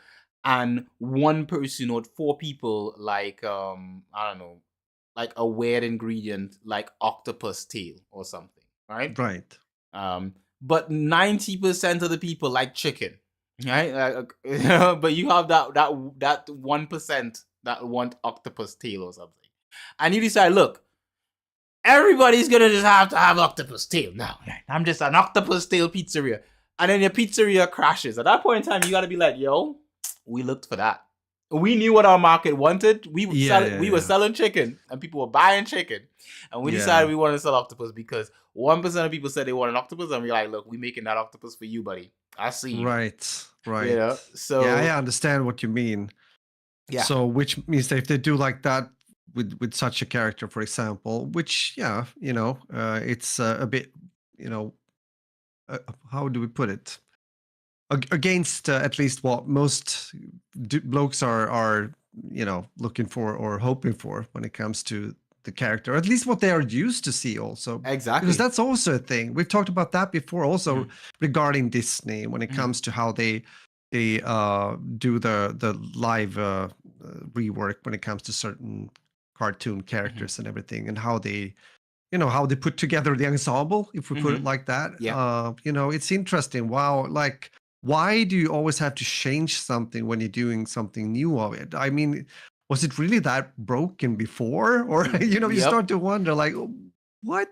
and one person or four people like I don't know, like a weird ingredient like octopus tail or something, right? Right. But 90% of the people like chicken, right? But you have that 1% that want octopus tail or something, and you decide, look, everybody's gonna just have to have octopus tail. No, I'm just an octopus tail pizzeria, and then your pizzeria crashes. At that point in time, you gotta be like, yo, we looked for that. We knew what our market wanted. Yeah, yeah, We were yeah. selling chicken, and people were buying chicken, and we decided Yeah. we wanted to sell octopus because 1% of people said they want an octopus, and we're like, look, we making that octopus for you, buddy. I see you. Right. Right. Yeah, I So understand what you mean. Yeah. So, which means that if they do like that with such a character, for example, which it's a bit, you know, how do we put it? Against at least what most blokes are looking for or hoping for when it comes to the character, or at least what they are used to see also, because Exactly. that's also a thing we've talked about that before also Mhm. regarding Disney when it Mhm. comes to how they do the live rework when it comes to certain cartoon Mhm. characters and everything, and how they how they put together the ensemble, if we put it Mhm. like that. Yeah. It's interesting. Wow, like, why do you always have to change something when you're doing something new of it? I mean, was it really that broken before? Or you Yep. start to wonder, like, what?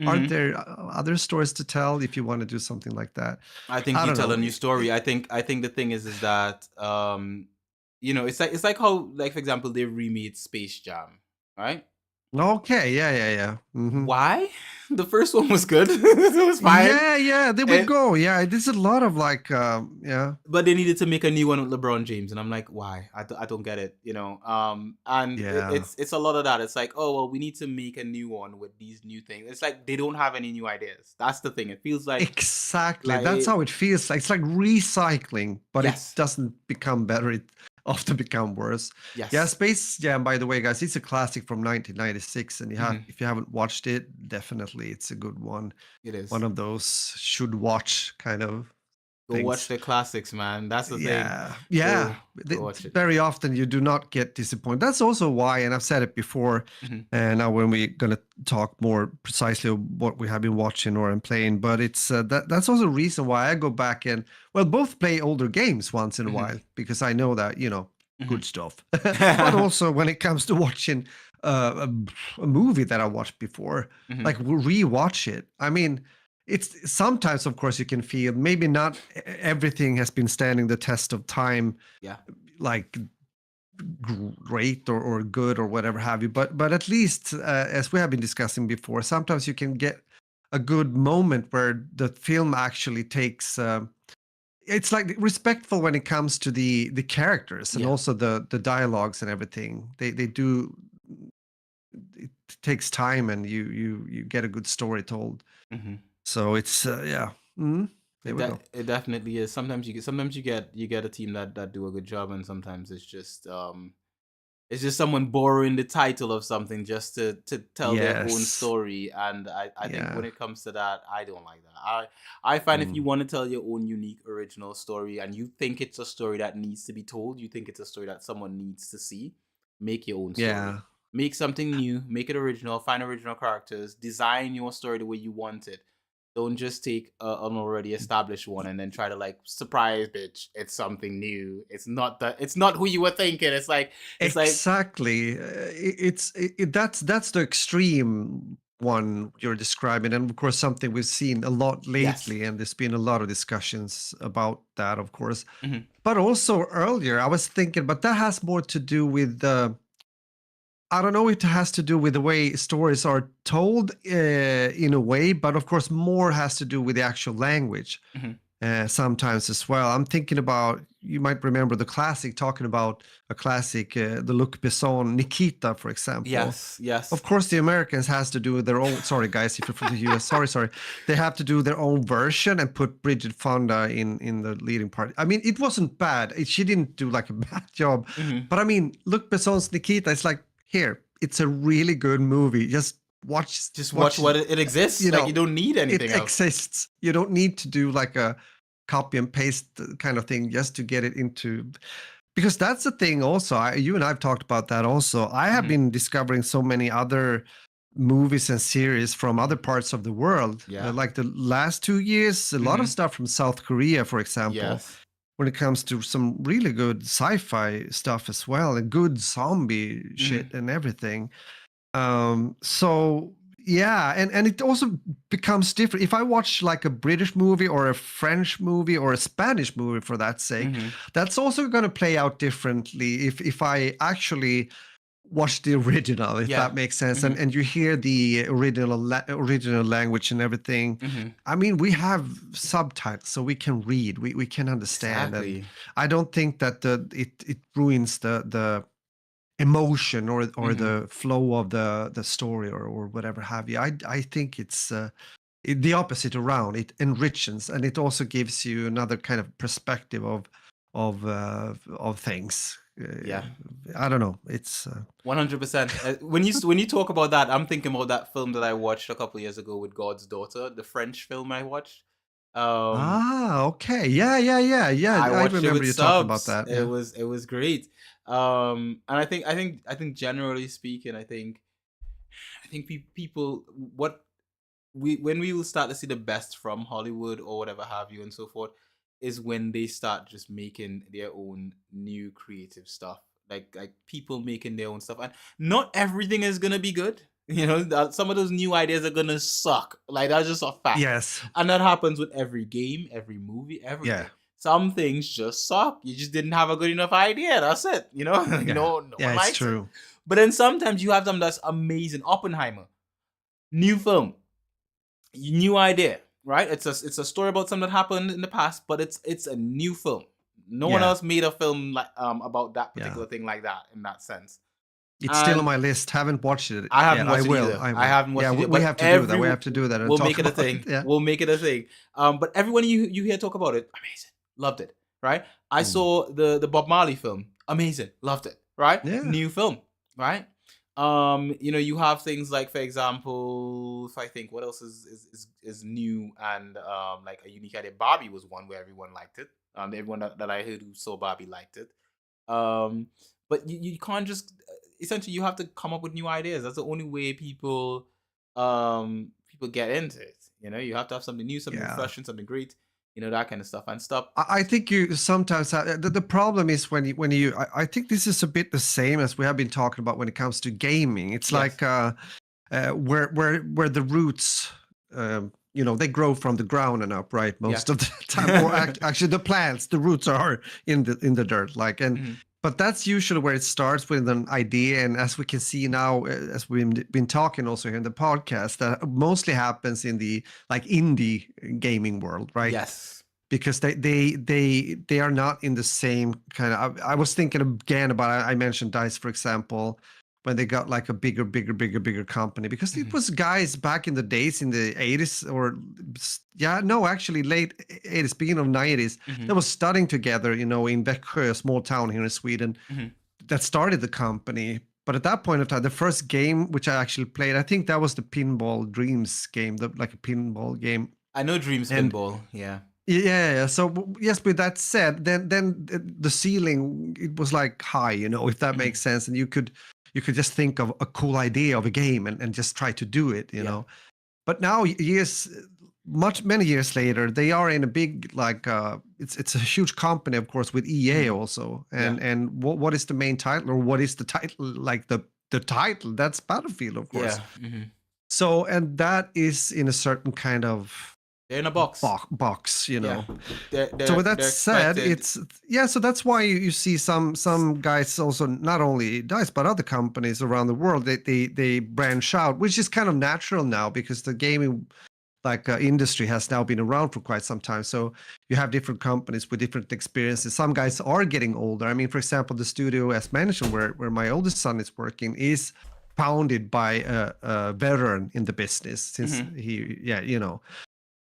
Aren't Mhm. there other stories to tell if you want to do something like that? I think I you don't tell know. a new story. I think the thing is that it's like how, like, for example, they remade Space Jam, right? Okay, yeah. Why? The first one was good. It was fine. Yeah, there we And go. Yeah, there's a lot of like, yeah, but they needed to make a new one with LeBron James, and I'm like, why? I don't get it, and yeah. it's a lot of that. It's like, oh well, we need to make a new one with these new things. It's like they don't have any new ideas. That's the thing. It feels Exactly. That's like how it feels. Like it's like recycling, but it yes, doesn't become better. It often become worse. Yeah, yes, Space Jam, by the way, guys, it's a classic from 1996, and hmm if you haven't watched it, definitely it's a good one. it One is. of those should watch kind of Go watch things. the classics, man. That's the thing. Yeah. Go watch it. Very often you do not get disappointed. That's also why, and I've said it before, Hmm. and now when we're gonna talk more precisely of what we have been watching or I'm playing, but it's that's also a reason why I go back and both play older games once in a Hmm. while, because I know that Hmm. good stuff. But also when it comes to watching a movie that I watched before, Hmm. like rewatch it. I mean, it's sometimes, of course, you can feel maybe not everything has been standing the test of time, Yeah. like great or good or whatever have you. But at least, as we have been discussing before, sometimes you can get a good moment where the film actually takes. It's like respectful when it comes to the characters and Yeah. also the dialogues and everything. They do. It takes time, and you get a good story told. Hmm. So it's yeah. There we go. It definitely is. Sometimes you get a team that do a good job, and sometimes it's just someone borrowing the title of something just to tell their own Yes. story. And I think Yeah. when it comes to that, I don't like that. I find if you Mm. want to tell your own unique original story and you think it's a story that needs to be told, you think it's a story that someone needs to see, make your own story. Yeah. Make something new, make it original, find original characters, design your story the way you want it. Don't just take an already established one and then try to, like, surprise bitch, it's something new. It's not who you were thinking. It's like Exactly. That's the extreme one you're describing, and of course something we've seen a lot yes. lately, and there's been a lot of discussions about that, of course. Hmm. But also earlier, I was thinking, but that has more to do with I don't know if it has to do with the way stories are told in a way, but of course more has to do with the actual language. Hmm. Sometimes as well. I'm thinking about, you might remember the classic, talking about a classic, the Luc Besson Nikita, for example. Yes, yes. Of course, the Americans has to do their own. Sorry, guys, if you're from the US, sorry. They have to do their own version and put Bridget Fonda in the leading part. I mean, it wasn't bad. She didn't do like a bad job, Hmm. but I mean, Luc Besson's Nikita. It's like, here, it's a really good movie. Just Just watch watch what it exists. you Like, you know don't need it anything else. exists. You don't need to do like a copy and paste kind of thing just to get it into, because that's the thing also. You and I've talked about that also. I have Hmm. been discovering so many other movies and series from other parts of the world, Yeah. like the last 2 years, a lot of Hmm. stuff from South Korea, for example, Yes. when it comes to some really good sci-fi stuff as well, and good zombie Hmm. shit and everything. So yeah, and it also becomes different if I watch like a British movie or a French movie or a Spanish movie, for that sake. Hmm. That's also going to play out differently if I actually watch the original, if Yeah. that makes sense, Hmm. and you hear the original language and everything. Hmm. I mean, we have subtitles, so we can read, we can understand, and Exactly. I don't think that it ruins the emotion or Hmm. the flow of the story or whatever have you. I think it's the opposite around. It enriches, and it also gives you another kind of perspective of things. Yeah. I don't know. It's 100%. When you talk about that, I'm thinking about that film that I watched a couple years ago with God's Daughter, the French film I watched. Um, okay. Yeah. I I watched it remember with you talking about subs. that. It Yeah. was it was great. And I think generally speaking, I think people what we when we will start to see the best from Hollywood or whatever have you and so forth is when they start just making their own new creative stuff. Like people making their own stuff, and not everything is gonna be good. Some of those new ideas are gonna suck. Like that's just a fact, Yes. and that happens with every game, every movie, Yeah. everything. Some things just suck. You just didn't have a good enough idea. That's it. Yeah. No Yeah. one It's likes it. true. But then sometimes you have something that's amazing. Oppenheimer, new film, new idea, right? It's a story about something that happened in the past, but it's a new film. No one Yeah. else made a film like about that Yeah. particular thing like that in that sense. It's still on And my list. Haven't watched it I yet. haven't I watched it will. either. I I will. haven't Yeah. watched it yet. We But have to do that. We have to do that and we'll talk make it a about it. thing. Yeah. We'll make it a thing. But everyone you hear talk about it, amazing, loved it. Right? I Mm. saw the Bob Marley film, amazing, loved it. Right? Yeah. New film. Right? You have things like, for example, if I think what else is new and like a unique idea. Barbie was one where everyone liked it. Everyone that I heard who saw Barbie liked it. Um, but you can't just essentially you have to come up with new ideas. That's the only way people get into it. You have to have something new, something Yeah. refreshing, something great. That kind of stuff and stop. I think you sometimes have, the problem is I think this is a bit the same as we have been talking about when it comes to gaming. It's Yes. like where the roots they grow from the ground and up, right, Yeah. most of the time, or actually the plants, the roots are in the dirt, like, and Mhm. but that's usually where it starts with an idea. And as we can see now, as we've been talking also here in the podcast, that mostly happens in the like indie gaming world, right? Yes. Because they are not in the same kind of. I was thinking again about, I mentioned Dice, for example, when they got like a bigger company, because it Mhm. was guys back in the days in the 80s, or yeah, no, actually late 80s, beginning of 90s, that Mhm. was studying together, in Växjö, a small town here in Sweden, Mhm. that started the company. But at that point of time, the first game which I actually played, I think that was the Pinball Dreams game, like a pinball game. I know Dream And Spinball. Yeah. yeah. So yes, with that said, then the ceiling, it was like high, if that Mhm. makes sense, and you could just think of a cool idea of a game and just try to do it, Yeah. But now many years later, they are in a big, like, it's a huge company, of course, with EA Mhm. also, Yeah. and what is the main title, or what is the title, like the title? That's Battlefield, of course. Yeah. Mhm. So, and that is in a certain kind of They're in a box. box. Yeah. They're So they're with that they're said, expected. it's, yeah. So that's why you see some guys also, not only Dice but other companies around the world. They branch out, which is kind of natural now, because the gaming, like, industry has now been around for quite some time. So you have different companies with different experiences. Some guys are getting older. I mean, for example, the studio, as mentioned, where my oldest son is working, is founded by a veteran in the business, since Mhm. he, yeah.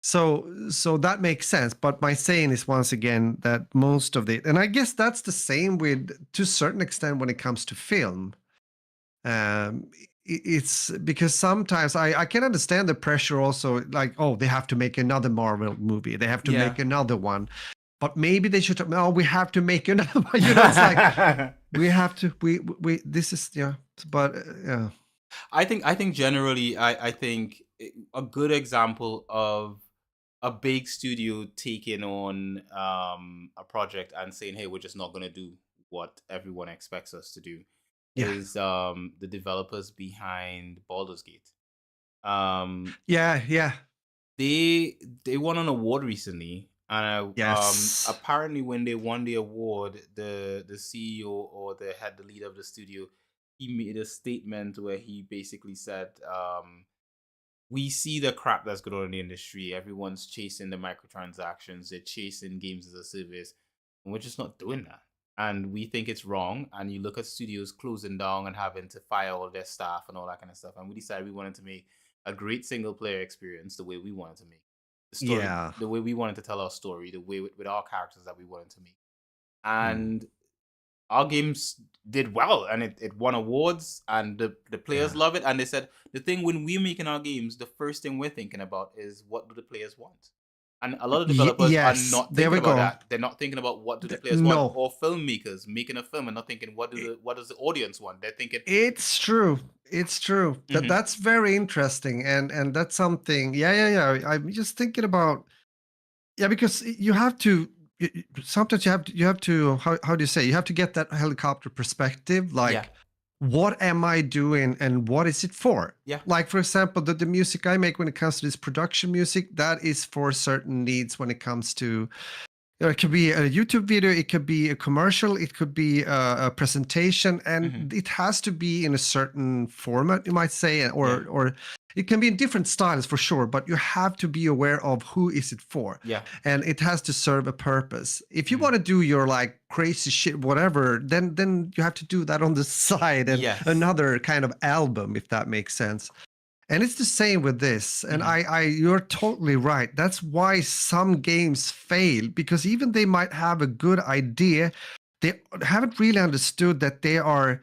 So that makes sense. But my saying is, once again, that most of the, and I guess that's the same with, to a certain extent, when it comes to film. It's because sometimes I can understand the pressure also, like, oh, they have to make another Marvel movie, they have to Yeah. make another one, but maybe they should, no, we have to make another one. It's like, we have to, we this is, yeah. But yeah. I think generally I think a good example of a big studio taking on a project and saying, hey, we're just not going to do what everyone expects us to do Yeah. is the developers behind Baldur's Gate. um Yeah. they won an award recently, and Yes. apparently when they won the award, the CEO or the leader of the studio he made a statement where he basically said, we see the crap that's going on in the industry. Everyone's chasing the microtransactions, they're chasing games as a service, and we're just not doing that. And we think it's wrong. And you look at studios closing down and having to fire all their staff and all that kind of stuff. And we decided we wanted to make a great single player experience the way we wanted to make the story, Yeah. the way we wanted to tell our story, the way with our characters that we wanted to make. Mm. And our games did well, and it won awards, and the players Yeah. love it. And they said the thing when we're making our games, the first thing we're thinking about is what do the players want. And a lot of developers are Yes, not there thinking we about go. that. They're not thinking about what do the players want, No, or filmmakers making a film and not thinking what does the audience want. They're thinking, it's true. It's true. mm-hmm, That's very interesting, and that's something. Yeah. I'm just thinking about, yeah, because you have to. Sometimes you have to. How do you say? You have to get that helicopter perspective. yeah, Like, what am I doing, and what is it for? yeah, Like, for example, the music I make when it comes to this production music, that is for certain needs when it comes to, it could be a YouTube video, it could be a commercial, it could be a presentation, mm-hmm, and it has to be in a certain format, you might say, yeah, or it can be in different styles for sure. But you have to be aware of who is it for, yeah, and it has to serve a purpose. If you mm-hmm, want to do your like crazy shit, whatever, then you have to do that on the side and yes, another kind of album, if that makes sense. And it's the same with this. And mm-hmm, you're totally right. That's why some games fail, because even they might have a good idea, they haven't really understood that they are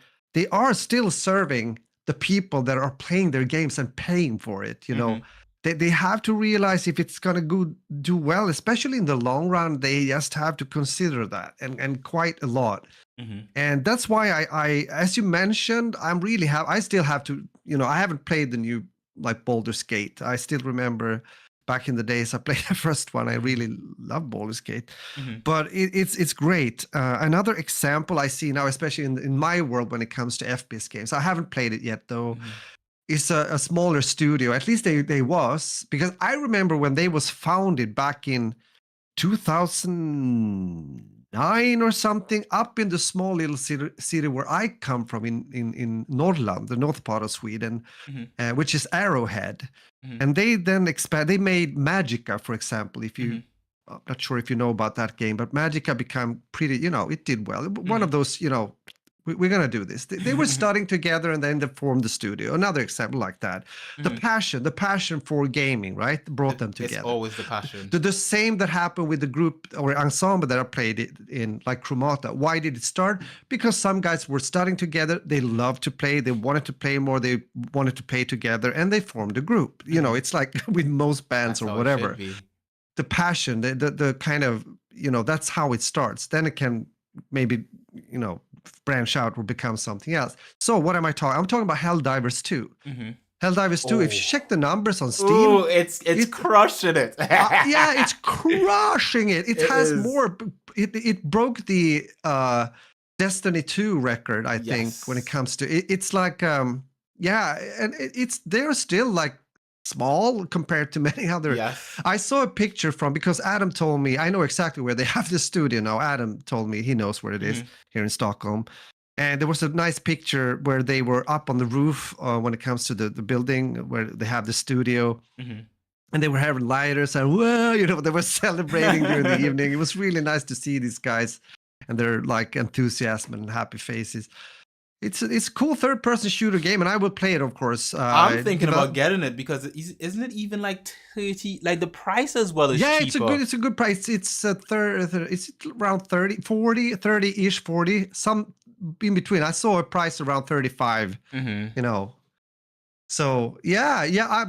still serving the people that are playing their games and paying for it. mm-hmm, They have to realize if it's going to do well, especially in the long run, they just have to consider that, and quite a lot. mm-hmm, And that's why I as you mentioned, I still have to, I haven't played the new, like, Baldur's Gate. I still remember back in the days I played the first one. I mm-hmm, really love Baldur's Gate, mm-hmm, but it's great. Another example I see now, especially in my world when it comes to FPS games, I haven't played it yet though. mm-hmm, It's a smaller studio. At least they was, because I remember when they was founded back in 2009 or something, up in the small little city where I come from, in Norrland, the north part of Sweden, mm-hmm, which is Arrowhead. mm-hmm, And they then they made Magica, for example. If mm-hmm, you, I'm not sure if you know about that game, but Magica became pretty, it did well. One mm-hmm. of those, we're going to do this. They were studying together, and then they formed the studio. Another example like that. Mm-hmm. The passion for gaming, right, brought them It's together. always the passion. The same that happened with the group or ensemble that I played it in, like Chromata. Why did it start? Because some guys were studying together. They loved to play. They wanted to play more. They wanted to play together, and they formed a group. Mhm. It's like with most bands That's or how it should whatever. be. The passion, the kind of, that's how it starts. Then it can maybe, branch out or become something else. So what am I talking? I'm talking about Helldivers 2. Mm-hmm. Helldivers 2, if you Oh. check the numbers on Steam, Ooh, it's crushing it. yeah, it's crushing it. It has is. more. It broke the Destiny 2 record, I think, when it Yes. comes to it. It's like, yeah, and they're still like small compared to many other. Yes. I saw a picture because Adam told me, I know exactly where they have the studio now. Adam told me he knows where it is, Mhm. here in Stockholm. And there was a nice picture where they were up on the roof when it comes to the building where they have the studio. Mhm. And they were having lighters and whoa, they were celebrating during the evening. It was really nice to see these guys and their like enthusiasm and happy faces. It's a cool third-person shooter game, and I will play it, of course. I'm thinking about getting it because isn't it even like 30? Like the price as well is Yeah, cheaper. it's a good price. It's it's around 30, 40, 30-ish, 40, some in between. I saw a price around 35, Mm-hmm. So yeah.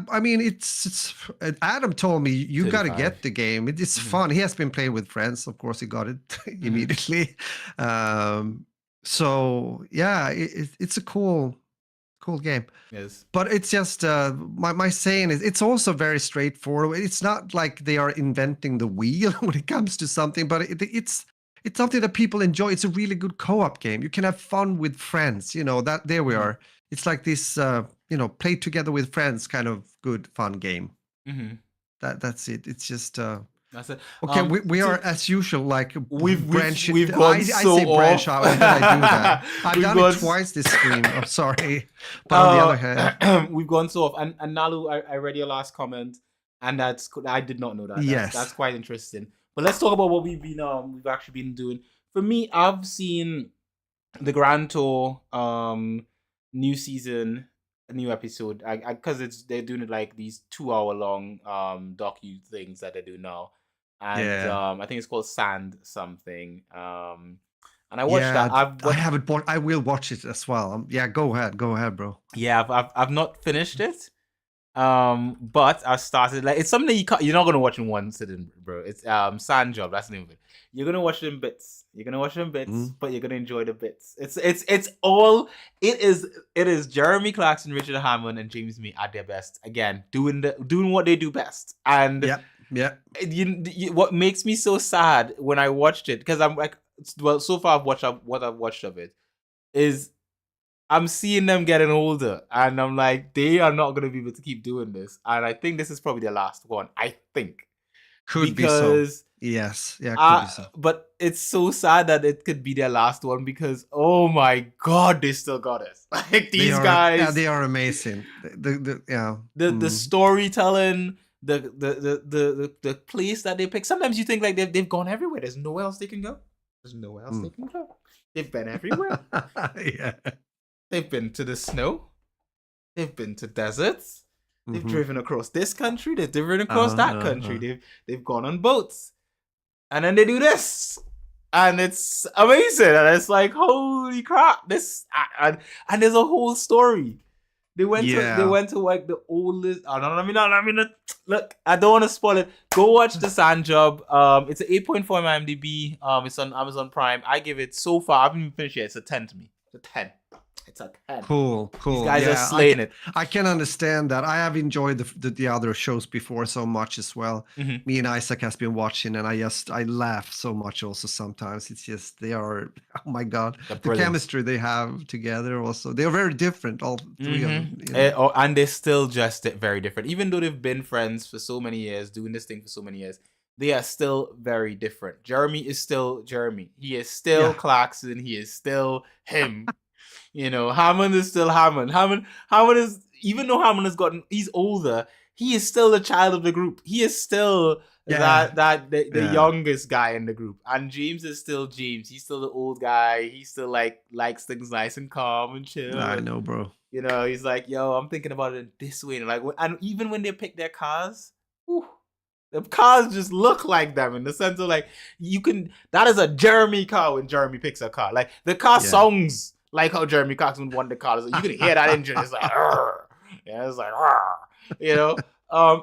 I mean, it's Adam told me you got to 35. get the game. It's Mhm. fun. He has been playing with friends. Of course, he got it immediately. So yeah, it's a cool game. Yes. But it's just my saying is it's also very straightforward. It's not like they are inventing the wheel when it comes to something, but it's something that people enjoy. It's a really good co-op game. You can have fun with friends. That there we Mhm. are. It's like this, play together with friends kind of good fun game. Mm-hmm. That's it. It's just That's it. Okay, we are as usual like branching. We've I gone so say branch off. out, and then I do that. I've We've done it gone. twice this stream. I'm sorry, but on the other hand, We've gone so off. And Nalu, I read your last comment, and I did not know that. That's yes, quite interesting. But let's talk about what we've actually been doing. For me, I've seen the Grand Tour new season, a new episode. I because they're doing it like these 2 hour long docu things that they do now. And yeah, I think it's called Sand something. And I watched that. yeah. I haven't watched. I will watch it as well. Yeah, go ahead, bro. Yeah, I've not finished it. But I started like it's something that you're not gonna watch in one sitting, bro. It's Sand Job. That's the name of it. You're gonna watch it in bits. You're gonna watch it in bits, but you're gonna enjoy the bits. It's all it is. Jeremy Clarkson, Richard Hammond, and James May at their best. Again, doing what they do best. And yeah. What makes me so sad when I watched it, because I'm like, well, so far what I've watched of it is I'm seeing them getting older, and I'm like, they are not going to be able to keep doing this. And I think this is probably their last one. I think. Could be so. Yes, yeah, could be so. But it's so sad that it could be their last one, because oh my god, they still got it. Like these guys, yeah, they are amazing. The storytelling, the place that they pick. Sometimes you think like they've gone everywhere. There's nowhere else they can go. They can go. They've been everywhere. Yeah. They've been to the snow. They've been to deserts. They've driven across this country. They've driven across that country. They've gone on boats. And then they do this. And it's amazing. And it's like, holy crap. This and there's a whole story. They went to like the oldest. Oh, no, look, I don't want to spoil it. Go watch The Sand Job. It's an 8.4 on IMDb. It's on Amazon Prime. I give it, so far, I haven't even finished yet. It's a 10 to me. It's a 10. It's a 10. Cool. These guys are slaying it. I can understand that. I have enjoyed the other shows before so much as well. Me and Isaac has been watching, and I laugh so much also sometimes. It's just, they are, oh my god, the chemistry they have together also. They're very different, all three of them. You know? And they're still just very different. Even though they've been friends for so many years, doing this thing for so many years, they are still very different. Jeremy is still Jeremy. He is still Clarkson. He is still him. You know, Hammond is still Hammond. Hammond is, even though Hammond he's older, he is still the child of the group. He is still the youngest guy in the group. And James is still James. He's still the old guy. He still likes things nice and calm and chill. I know, bro. You know, he's like, yo, I'm thinking about it this way. And even when they pick their cars, the cars just look like them, in the sense of like, that is a Jeremy car when Jeremy picks a car. Like the car songs like how Jeremy Clarkson won the car. So you can hear that engine. It's like, it's like, you know.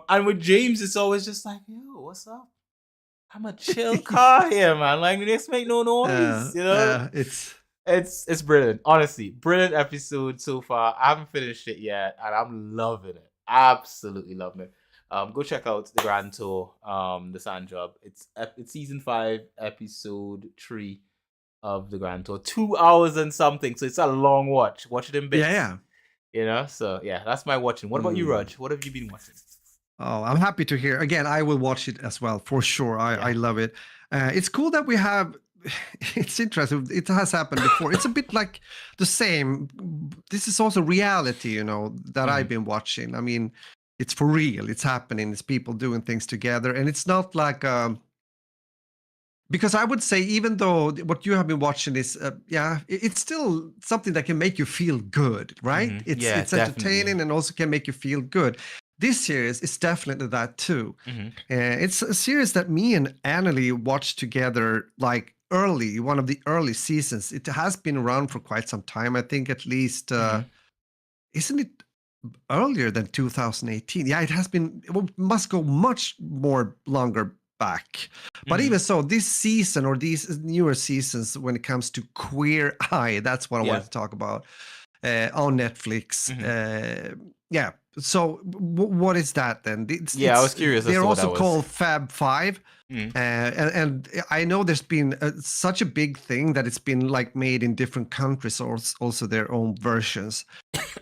And with James, it's always just like, yo, what's up? I'm a chill car here, man. Like, let's make no noise, you know. It's brilliant, honestly, brilliant episode so far. I haven't finished it yet, and I'm loving it. Absolutely loving it. Go check out the Grand Tour, The Sand Job. It's season 5, episode 3. Of the Grand Tour, 2 hours and something, so it's a long watch. Watch it in bits. Yeah. You know, so yeah, that's my watching. What about you, Raj? What have you been watching? Oh, I'm happy to hear. Again, I will watch it as well for sure. I love it. It's cool that we have. It's interesting. It has happened before. It's a bit like the same. This is also reality, you know, that I've been watching. I mean, it's for real. It's happening. It's people doing things together, and it's not like. Because I would say, even though what you have been watching is, it's still something that can make you feel good, right? It's entertaining and also can make you feel good. This series is definitely that too. It's a series that me and Annalie watched together, like one of the early seasons. It has been around for quite some time. I think at least, isn't it earlier than 2018? Yeah, it has been. It must go much more longer back. But even so, this season, or these newer seasons, when it comes to Queer Eye, that's what I wanted to talk about, on Netflix. So what is that then? I was curious. They're also called Fab Five. And I know there's been such a big thing that it's been like made in different countries, or also their own versions.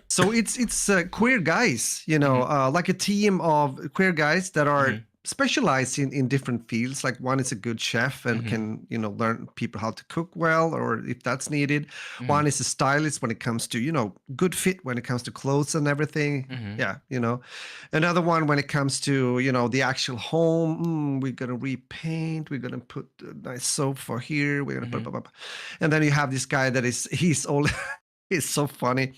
So it's queer guys, you know, like a team of queer guys that are specialize in different fields. Like one is a good chef and Mhm. can, learn people how to cook well, or if that's needed. Mhm. One is a stylist when it comes to, good fit when it comes to clothes and everything. Mhm. Yeah, another one when it comes to, the actual home. We're gonna repaint. We're gonna put a nice sofa here. We're gonna put, Mhm. blah, blah, blah. And then you have this guy that he's all he's so funny.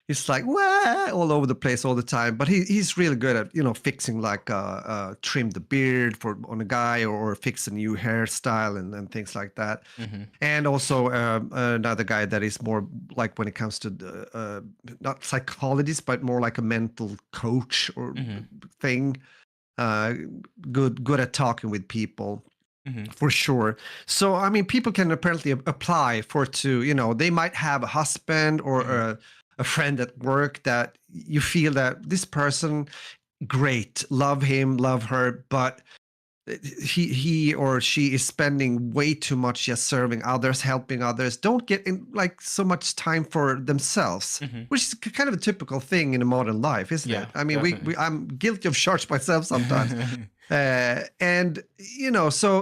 He's like "Wah," all over the place all the time, but he's really good at fixing, like trim the beard for on a guy, or fix a new hairstyle and things like that. Mhm. And also another guy that is more like when it comes to the, not psychologist, but more like a mental coach or Mhm. thing. Uh, good at talking with people, Mhm. for sure. So I mean, people can apparently apply for to, they might have a husband or Mhm. a friend at work that you feel that this person, great, love him, love her, but he or she is spending way too much just serving others, helping others, don't get in like so much time for themselves, Mhm. which is kind of a typical thing in a modern life, isn't Yeah, it? I mean, definitely. I'm guilty of charge myself sometimes. And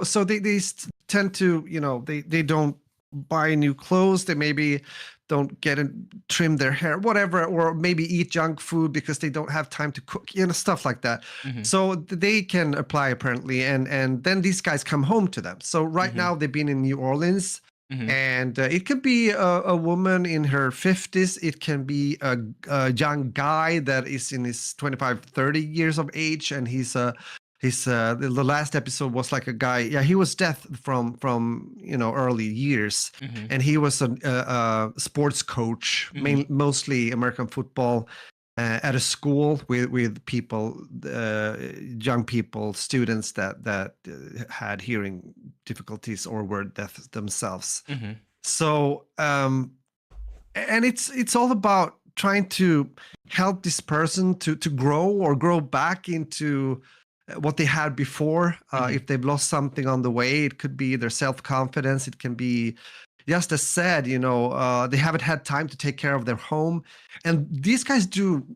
so they tend to, they don't buy new clothes, they maybe don't get and trim their hair, whatever, or maybe eat junk food because they don't have time to cook, stuff like that. Mhm. So they can apply apparently, and then these guys come home to them. So right Mhm. now they've been in New Orleans, Mhm. and it could be a woman in her 50s, it can be a young guy that is in his 25, 30 years of age, and the last episode was like a guy, yeah, he was deaf from early years, Mhm. and he was a sports coach, Mhm. mostly American football, at a school with people, young people, students that had hearing difficulties or were deaf themselves. Mhm. So and it's all about trying to help this person to grow or grow back into what they had before. Mhm. If they've lost something on the way, it could be their self-confidence, it can be just as said, they haven't had time to take care of their home, and these guys do,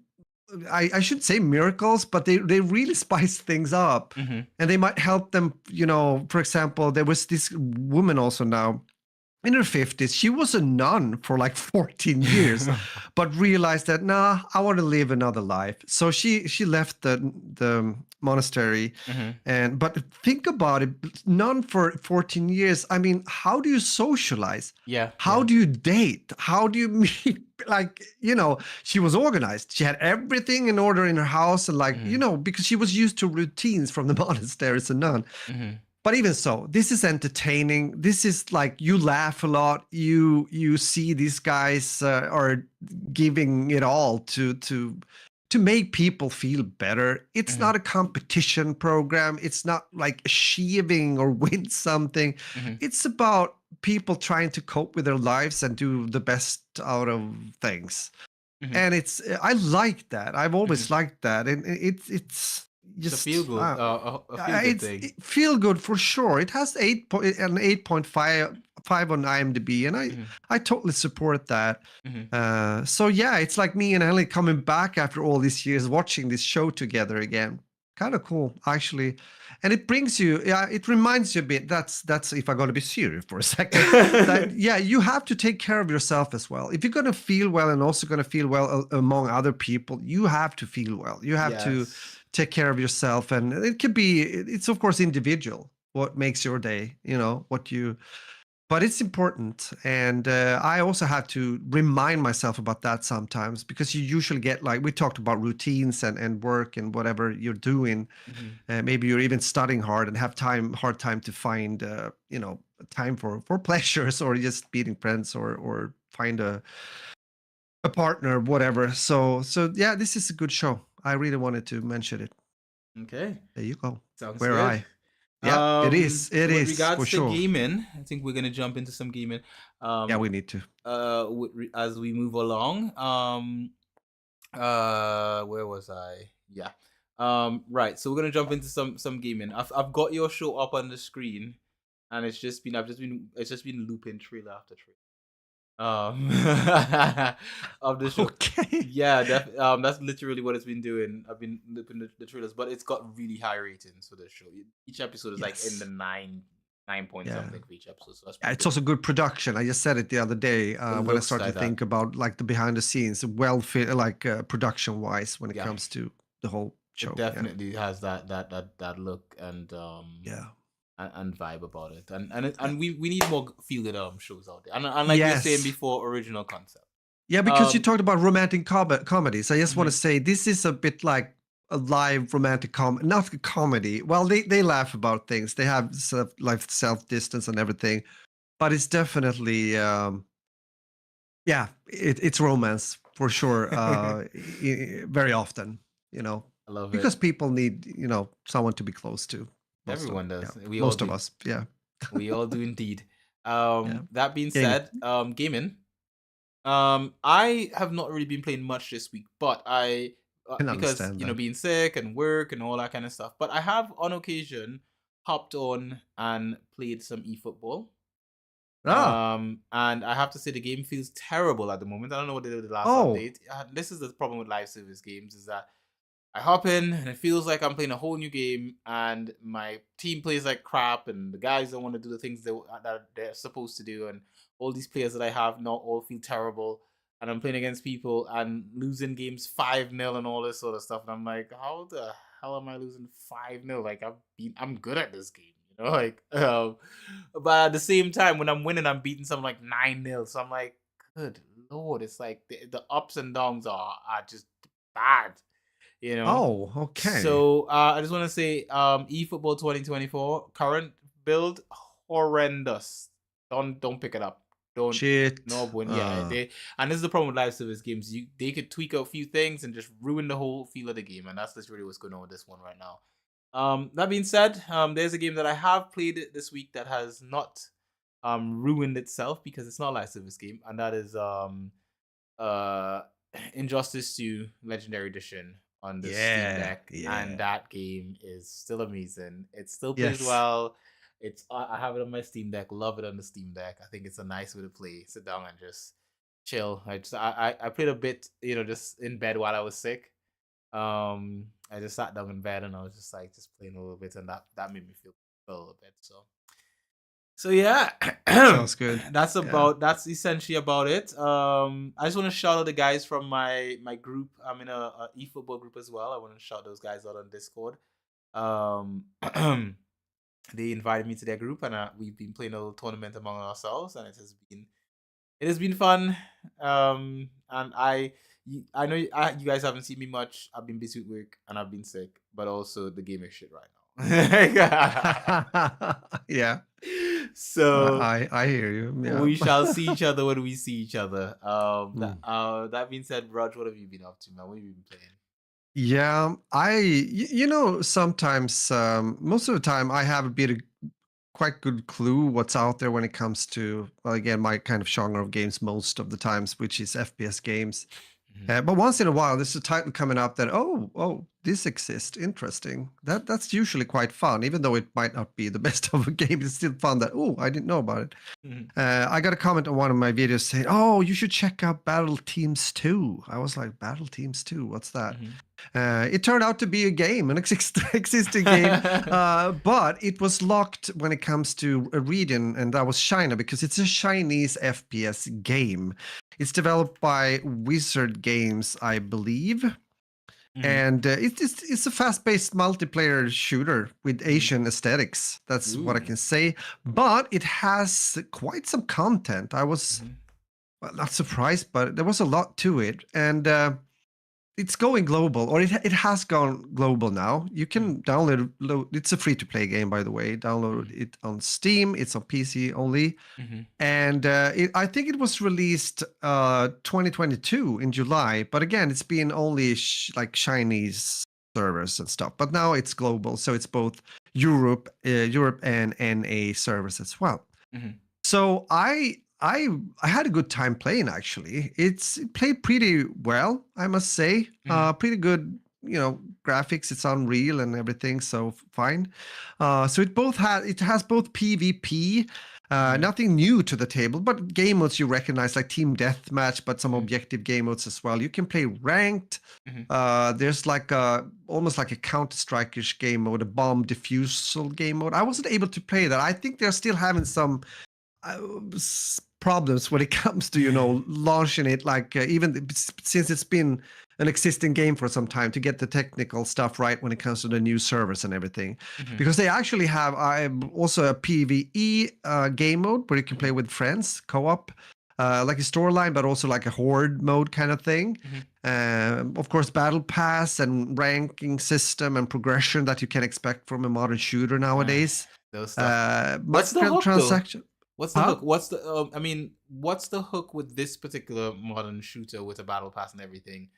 I should say miracles, but they really spice things up, Mhm. and they might help them. For example, there was this woman also now in her 50s. She was a nun for like 14 years, but realized that, nah, I want to live another life. So she left the monastery. Mhm. But think about it, nun for 14 years. I mean, how do you socialize? Yeah, How yeah. do you date? How do you meet? Like, she was organized. She had everything in order in her house, and like, Mhm. because she was used to routines from the monastery as a nun. Mhm. But even so, this is entertaining. This is like, you laugh a lot, you see these guys are giving it all to make people feel better. It's Mhm. not a competition program, it's not like achieving or win something. Mhm. It's about people trying to cope with their lives and do the best out of things. Mhm. And I like that. I've always Mhm. liked that, and it's It's a feel just good, a feel good it's thing. feel good for sure. It has an 8.5 on IMDb, and Mhm. I totally support that. Mhm. So yeah, it's like me and Ellie coming back after all these years, watching this show together again. Kind of cool, actually, and it brings you, yeah, it reminds you a bit. That's if I'm going to be serious for a second. That yeah, you have to take care of yourself as well. If you're going to feel well and also going to feel well among other people, you have to feel well. You have to Yes. take care of yourself, and it could be, it's of course individual what makes your day, what you, but it's important. And I also have to remind myself about that sometimes, because you usually get, like we talked about, routines and work and whatever you're doing. Mhm. Maybe you're even studying hard and have hard time to find time for pleasures, or just meeting friends, or find a partner, whatever. So yeah, this is a good show. I really wanted to mention it. Okay. There you go. Sounds Where good. I. Yeah, it is. It With is for regards to sure. gaming, I think we're gonna jump into some gaming. Yeah, Um, we need to. as we move along. Where was I? Yeah. Right. So we're gonna jump into some gaming. I've got your show up on the screen, and it's just been looping trailer after trailer. um, of the show. Okay. Yeah, that's literally what it's been doing. I've been looking at the trailers, but it's got really high ratings for this show. Each episode is like in the Yes. nine point Yeah. something for each episode, so that's Yeah, pretty it's good. also good production. I just said it the other day It when I looks started like to that. think about like the behind the scenes, well fit like production wise when it Yeah, comes to the whole it show. Yeah. definitely has that look and Yeah. and vibe about it, and we need more feel good shows out there, and like we were saying Yes. before, original concept. Yeah, because you Um, talked about romantic comedies. I just want to mhm. say this is a bit like a live romantic not a comedy. Well, they laugh about things. They have self distance and everything, but it's definitely yeah, it's romance for sure. Very often, you know, I love it. because people need someone to be close to. Everyone does. We all Most of do. us. Yeah, We all do indeed. yeah. That being Gaming. said, gaming. I have not really been playing much this week, but I Can because understand that. being sick and work and all that kind of stuff. But I have on occasion hopped on and played some eFootball. Ah, And I have to say the game feels terrible at the moment. I don't know what they did with the last oh, update. This is the problem with live service games is that I hop in and it feels like I'm playing a whole new game, and my team plays like crap, and the guys don't want to do the things that they're supposed to do, and all these players that I have now all feel terrible, and I'm playing against people and losing games 5-0 and all this sort of stuff, and I'm like, how the hell am I losing 5-0? Like I'm good at this game, like but at the same time when I'm winning, I'm beating something like 9-0, so I'm like, good lord, it's like the ups and downs are just bad, you know. oh, okay. So I just want to say, eFootball 2024 current build horrendous. Don't pick it up. Don't Shit. no when yeah they and this is the problem with live service games. They could tweak a few things and just ruin the whole feel of the game, and that's just really what's going on with this one right now. That being said, there's a game that I have played this week that has not ruined itself because it's not a live service game, and that is uh Injustice 2 Legendary Edition on the Steam Yeah, Deck, and yeah. that game is still amazing. It still plays Yes. well. It's I have it on my Steam Deck. Love it on the Steam Deck. I think it's a nice way to play. Sit down and just chill. I played a bit, just in bed while I was sick. I just sat down in bed and I was just like just playing a little bit, and that made me feel a little bit. So yeah, Sounds good. Yeah. that's essentially about it. I just want to shout out the guys from my group. I'm in a eFootball group as well. I want to shout those guys out on Discord. Um, they invited me to their group, and we've been playing a little tournament among ourselves, and it has been fun. And I know you guys haven't seen me much. I've been busy with work and I've been sick, but also the game is shit right now. Yeah. So I hear you. Yeah. we shall see each other when we see each other. Mm. That being said, Raj, what have you been up to, man? What have you been playing? Yeah, sometimes most of the time I have a bit of quite good clue what's out there when it comes to, well, again, my kind of genre of games most of the times, which is FPS games. Mhm. But once in a while, there's a title coming up that, oh, this exists. Interesting. That's usually quite fun, even though it might not be the best of a game. It's still fun that, oh, I didn't know about it. Mhm. I got a comment on one of my videos saying, oh, you should check out Battle Teams 2. I was like, Battle Teams 2, what's that? Mhm. It turned out to be a game, an existing game, but it was locked when it comes to a region, and that was China, because it's a Chinese FPS game. It's developed by Wizard Games, I believe, Mhm. and it's a fast-paced multiplayer shooter with Mhm. Asian aesthetics. That's what I Ooh. can say, but it has quite some content. I was Mhm. well, not surprised, but there was a lot to it, and it's going global, or it has gone global now. You Mhm. can download it's a free to play game, by the way. Download Mhm. it on Steam. It's on PC only, Mhm. and I think it was released 2022 in July. But again, it's been only like Chinese servers and stuff. But now it's global, so it's both Europe and NA servers as well. Mhm. So I had a good time playing actually. It played pretty well, I must say. Mhm. Pretty good, graphics. It's Unreal and everything, so fine. So it has both PvP Nothing new to the table, but game modes you recognize, like Team Deathmatch, but some Mhm. objective game modes as well. You can play ranked. Mhm. There's like almost like a Counter-Strike-ish game mode, a bomb defusal game mode. I wasn't able to play that. I think they're still having some problems when it comes to launching it, like even since it's been an existing game for some time, to get the technical stuff right when it comes to the new servers and everything, Mhm. because they actually have also a PvE game mode where you can play Mhm. with friends co-op, like a storyline, but also like a horde mode kind of thing. Of course, battle pass and ranking system and progression that you can expect from a modern shooter nowadays. Those stuff. What's the hook though? Microtransaction. What's the Huh? hook? I mean, what's the hook with this particular modern shooter with a battle pass and everything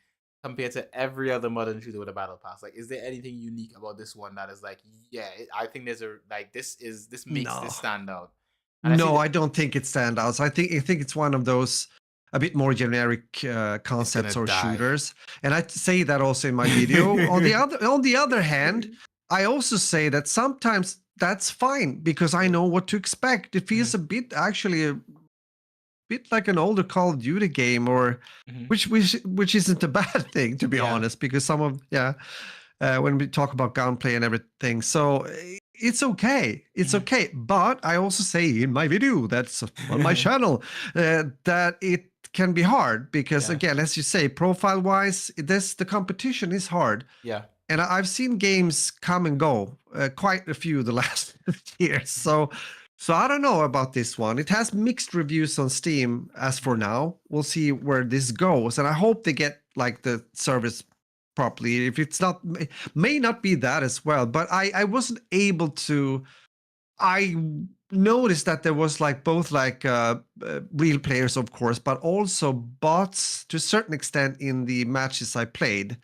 compared to every other modern shooter with a battle pass? Like, is there anything unique about this one that is like, yeah, I think there's a like this makes No. this stand out. And I see No, that I don't think it stands out. I think it's one of those a bit more generic it's gonna concepts or die. shooters, and I say that also in my video. On the other hand, I also say that sometimes that's fine because I know what to expect. It feels Mhm. a bit actually a bit like an older Call of Duty game, or Mhm. which isn't a bad thing, to be Yeah. honest, because some of when we talk about gunplay and everything. So it's okay. It's Mhm. okay. But I also say in my video that's on my channel that it can be hard because, Yeah. again, as you say, profile wise, the competition is hard. Yeah. And I've seen games come and go, quite a few the last years. So I don't know about this one. It has mixed reviews on Steam as for now. We'll see where this goes, and I hope they get like the service properly. If it's not, may not be that as well. But I wasn't able to. I noticed that there was like both like real players, of course, but also bots to a certain extent in the matches I played.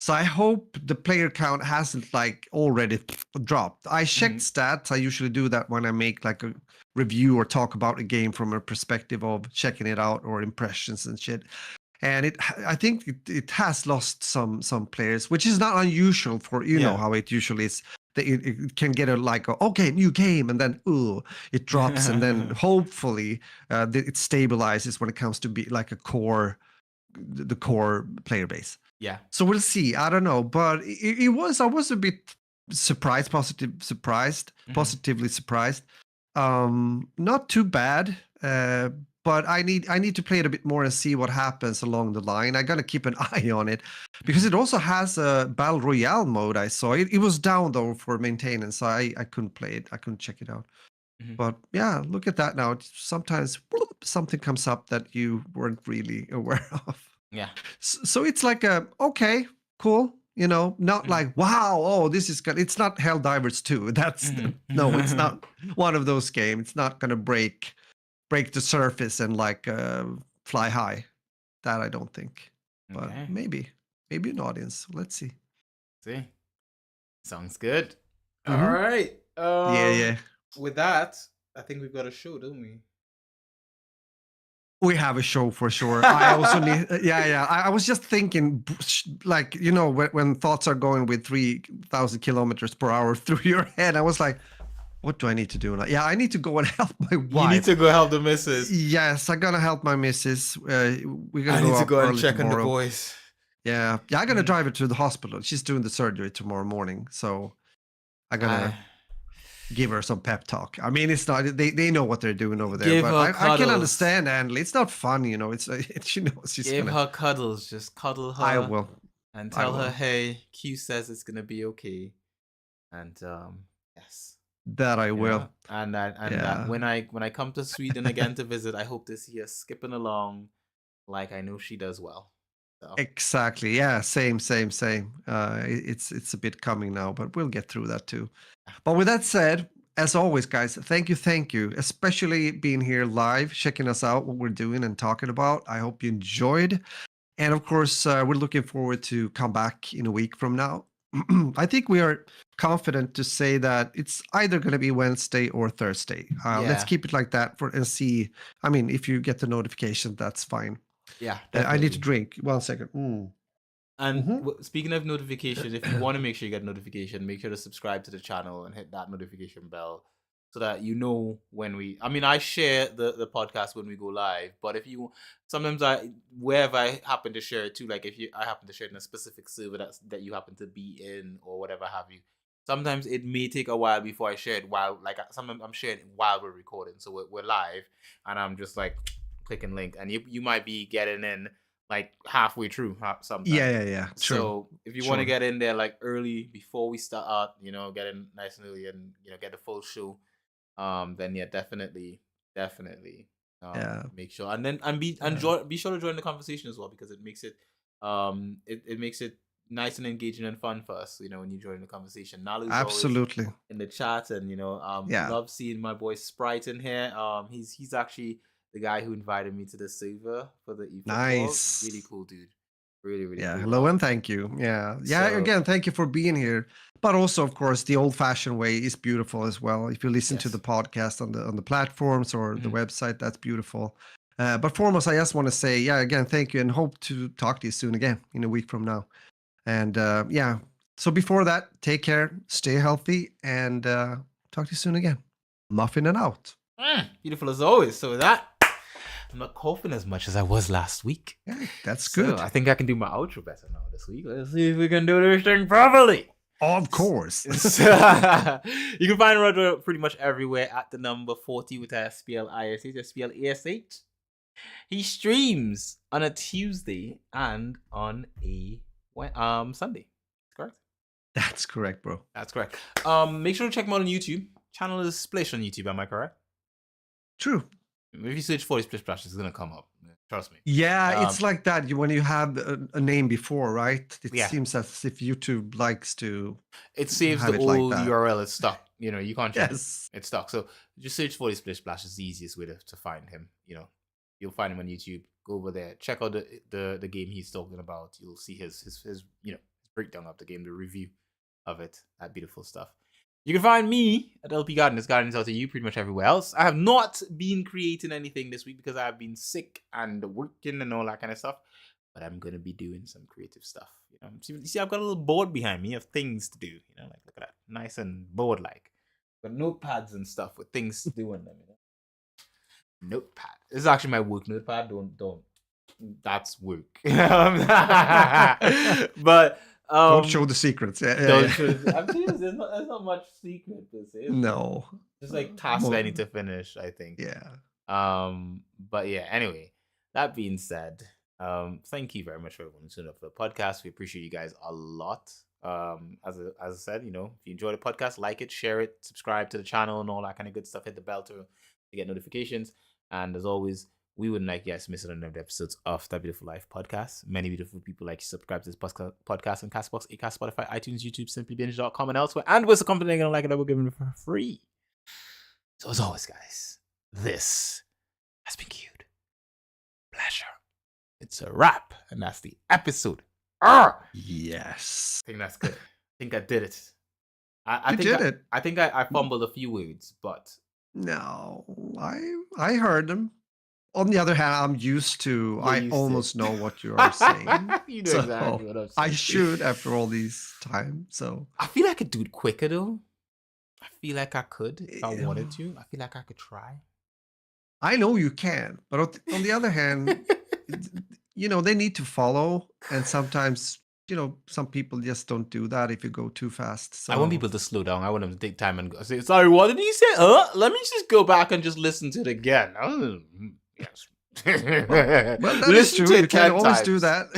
So I hope the player count hasn't like already dropped. I checked Mhm. stats. I usually do that when I make like a review or talk about a game from a perspective of checking it out or impressions and shit. And I think it has lost some players, which is not unusual for Yeah. how it usually is. That it can get a like okay, new game, and then it drops, and then hopefully it stabilizes when it comes to be like the core player base. Yeah. So we'll see. I don't know, but I was a bit Mhm. positively surprised. Not too bad. But I need to play it a bit more and see what happens along the line. I gotta keep an eye on it because Mhm. it also has a battle royale mode. I saw it. It was down though for maintenance, so I couldn't play it. I couldn't check it out. Mhm. But yeah, look at that now. Sometimes something comes up that you weren't really aware of. Yeah. So it's like okay, cool. Not Mhm. like wow, oh, this is good. It's not Helldivers 2. Mhm. No, it's not one of those games. It's not gonna break the surface and like fly high. That I don't think. But Okay. maybe an audience. Let's see. See. Sounds good. All Hmm. right. Yeah, yeah. With that, I think we've got a show, don't we? We have a show for sure. I also need, yeah, yeah. I was just thinking, like, when thoughts are going with 3,000 kilometers per hour through your head, I was like, what do I need to do now? Yeah, I need to go and help my You need wife. to go help the missus. Yes, I'm gonna help my missus. We're gonna I go need to up go and early check on the tomorrow. boys. Yeah, yeah. I'm gonna Mhm. drive her to the hospital. She's doing the surgery tomorrow morning, so I'm I gonna give her some pep talk. I mean, it's not they know what they're doing over there, give but her I can cuddles. understand, Anley. It's not fun, she knows she's Give gonna. her cuddles. Just cuddle I her will. and I tell her, will. hey, Q says it's gonna be okay. And yes. That I will. And Yeah. when I come to Sweden again to visit, I hope to see her skipping along like I know she does well. So Exactly. Yeah. Same. Same. Same. It's a bit coming now, but we'll get through that too. But with that said, as always, guys, thank you, especially being here live, checking us out, what we're doing and talking about. I hope you enjoyed. And of course, we're looking forward to come back in a week from now. I think we are confident to say that it's either going to be Wednesday or Thursday. Let's yeah, keep it like that and see. I mean, if you get the notification, that's fine. yeah, I need to definitely. drink. 1 second. And Mm-hmm. speaking of notification, if you want to make sure you get notification, make sure to subscribe to the channel and hit that notification bell so that you know when we. I mean, I share the podcast when we go live, but if you sometimes wherever I happen to share it to, like if I happen to share it in a specific server that you happen to be in or whatever have you. Sometimes it may take a while before I share it. While like sometimes I'm sharing it while we're recording, so we're live, and I'm just like clicking link, and you might be getting in like halfway through sometimes. Yeah. True. So if you want to Sure. get in there like early before we start out, get in nice and early and get the full show, then yeah, definitely Yeah. make sure be sure to join the conversation as well, because it makes it it makes it nice and engaging and fun for us, when you join the conversation. Nalu's always Absolutely. in the chat, and Yeah. love seeing my boy Sprite in here. He's actually the guy who invited me to the server for the eFootball. Nice. Really cool dude. Really Yeah. cool. Hello and thank you. Yeah. So- Again, thank you for being here. But also, of course, the old-fashioned way is beautiful as well. If you listen to Yes. the podcast on the platforms or the Mhm. website, that's beautiful. But foremost, I just want to say, again, thank you, and hope to talk to you soon again in a week from now. And so before that, take care, stay healthy, and talk to you soon again. Muffin and out. Beautiful as always. So with that, I'm not coughing as much as I was last week. Yeah, that's So good. I think I can do my outro better now this week. Let's see if we can do this thing properly. Of course. You can find Roger pretty much everywhere at the number 40 with SPLISH, SPLASH. He streams on a Tuesday and on a Sunday. Correct? That's correct, bro. That's correct. Make sure to check him out on YouTube. Channel is Splish on YouTube, am I correct? True. If you search for Splish Splash, it's gonna come up. Trust me. Yeah, it's like that when you have a name before, right? It Yeah. seems as if YouTube likes to. It saves have the it like old that. URL. It's stuck. You can't change Yes. it. It's stuck. So just search for Splish Splash. It's the easiest way to find him. You'll find him on YouTube. Go over there. Check out the game he's talking about. You'll see his breakdown of the game, the review of it. That beautiful stuff. You can find me at LP Gardeners, Gardens out to you, pretty much everywhere else. I have not been creating anything this week because I have been sick and working and all that kind of stuff. But I'm gonna be doing some creative stuff. You see, I've got a little board behind me of things to do. Like look at that, nice and board like. Got notepads and stuff with things to do in them. Notepad. This is actually my work notepad. Don't. That's work. But. Don't show the secrets. I'm serious. There's not much secret to say. No. Just like tasks I need to finish, I think. Yeah. But yeah. Anyway, that being said, thank you very much for everyone tuning up for the podcast. We appreciate you guys a lot. As I said, if you enjoy the podcast, like it, share it, subscribe to the channel, and all that kind of good stuff. Hit the bell to get notifications. And as always, we wouldn't like you guys to miss out on the episodes of That Beautiful Life podcast. Many beautiful people like you subscribe to this podcast on Castbox, Acast, Spotify, iTunes, YouTube, simplybinge.com, and elsewhere. And we're so confident they're going to like it that we're giving it for free. So as always, guys, this has been cute. Pleasure. It's a wrap. And that's the episode. Yes. I think that's good. I think I did it. You did it. I think I fumbled a few words, but... No, I heard them. On the other hand, I'm used to. I almost know what you are saying. You know exactly what I'm saying. I should after all these time. So I feel like I could do it quicker though. I feel like I could if I wanted to. I feel like I could try. I know you can, but on the other hand, they need to follow, and sometimes some people just don't do that if you go too fast. So I want people to slow down. I want them to take time and go, say, sorry, what did he say? Let me just go back and just listen to it again. Oh, yes. Well, that is true. You can always do that.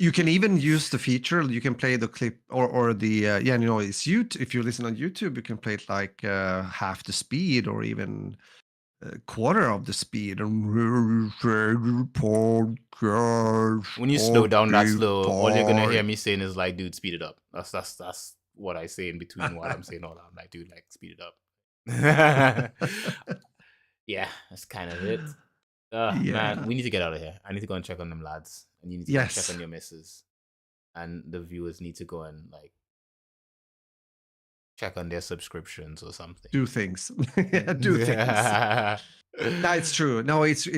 You can even use the feature. You can play the clip or the it's YouTube. If you listen on YouTube, you can play it like half the speed or even a quarter of the speed. When you slow down that slow, all you're gonna hear me saying is like, dude, speed it up. That's what I say in between while I'm saying all that. I'm like, dude, like speed it up. Yeah, that's kind of it. Man, we need to get out of here. I need to go and check on them lads, and you need to go and check on your missus, and the viewers need to go and like check on their subscriptions or something. Do things. Do things. That's true. No, it's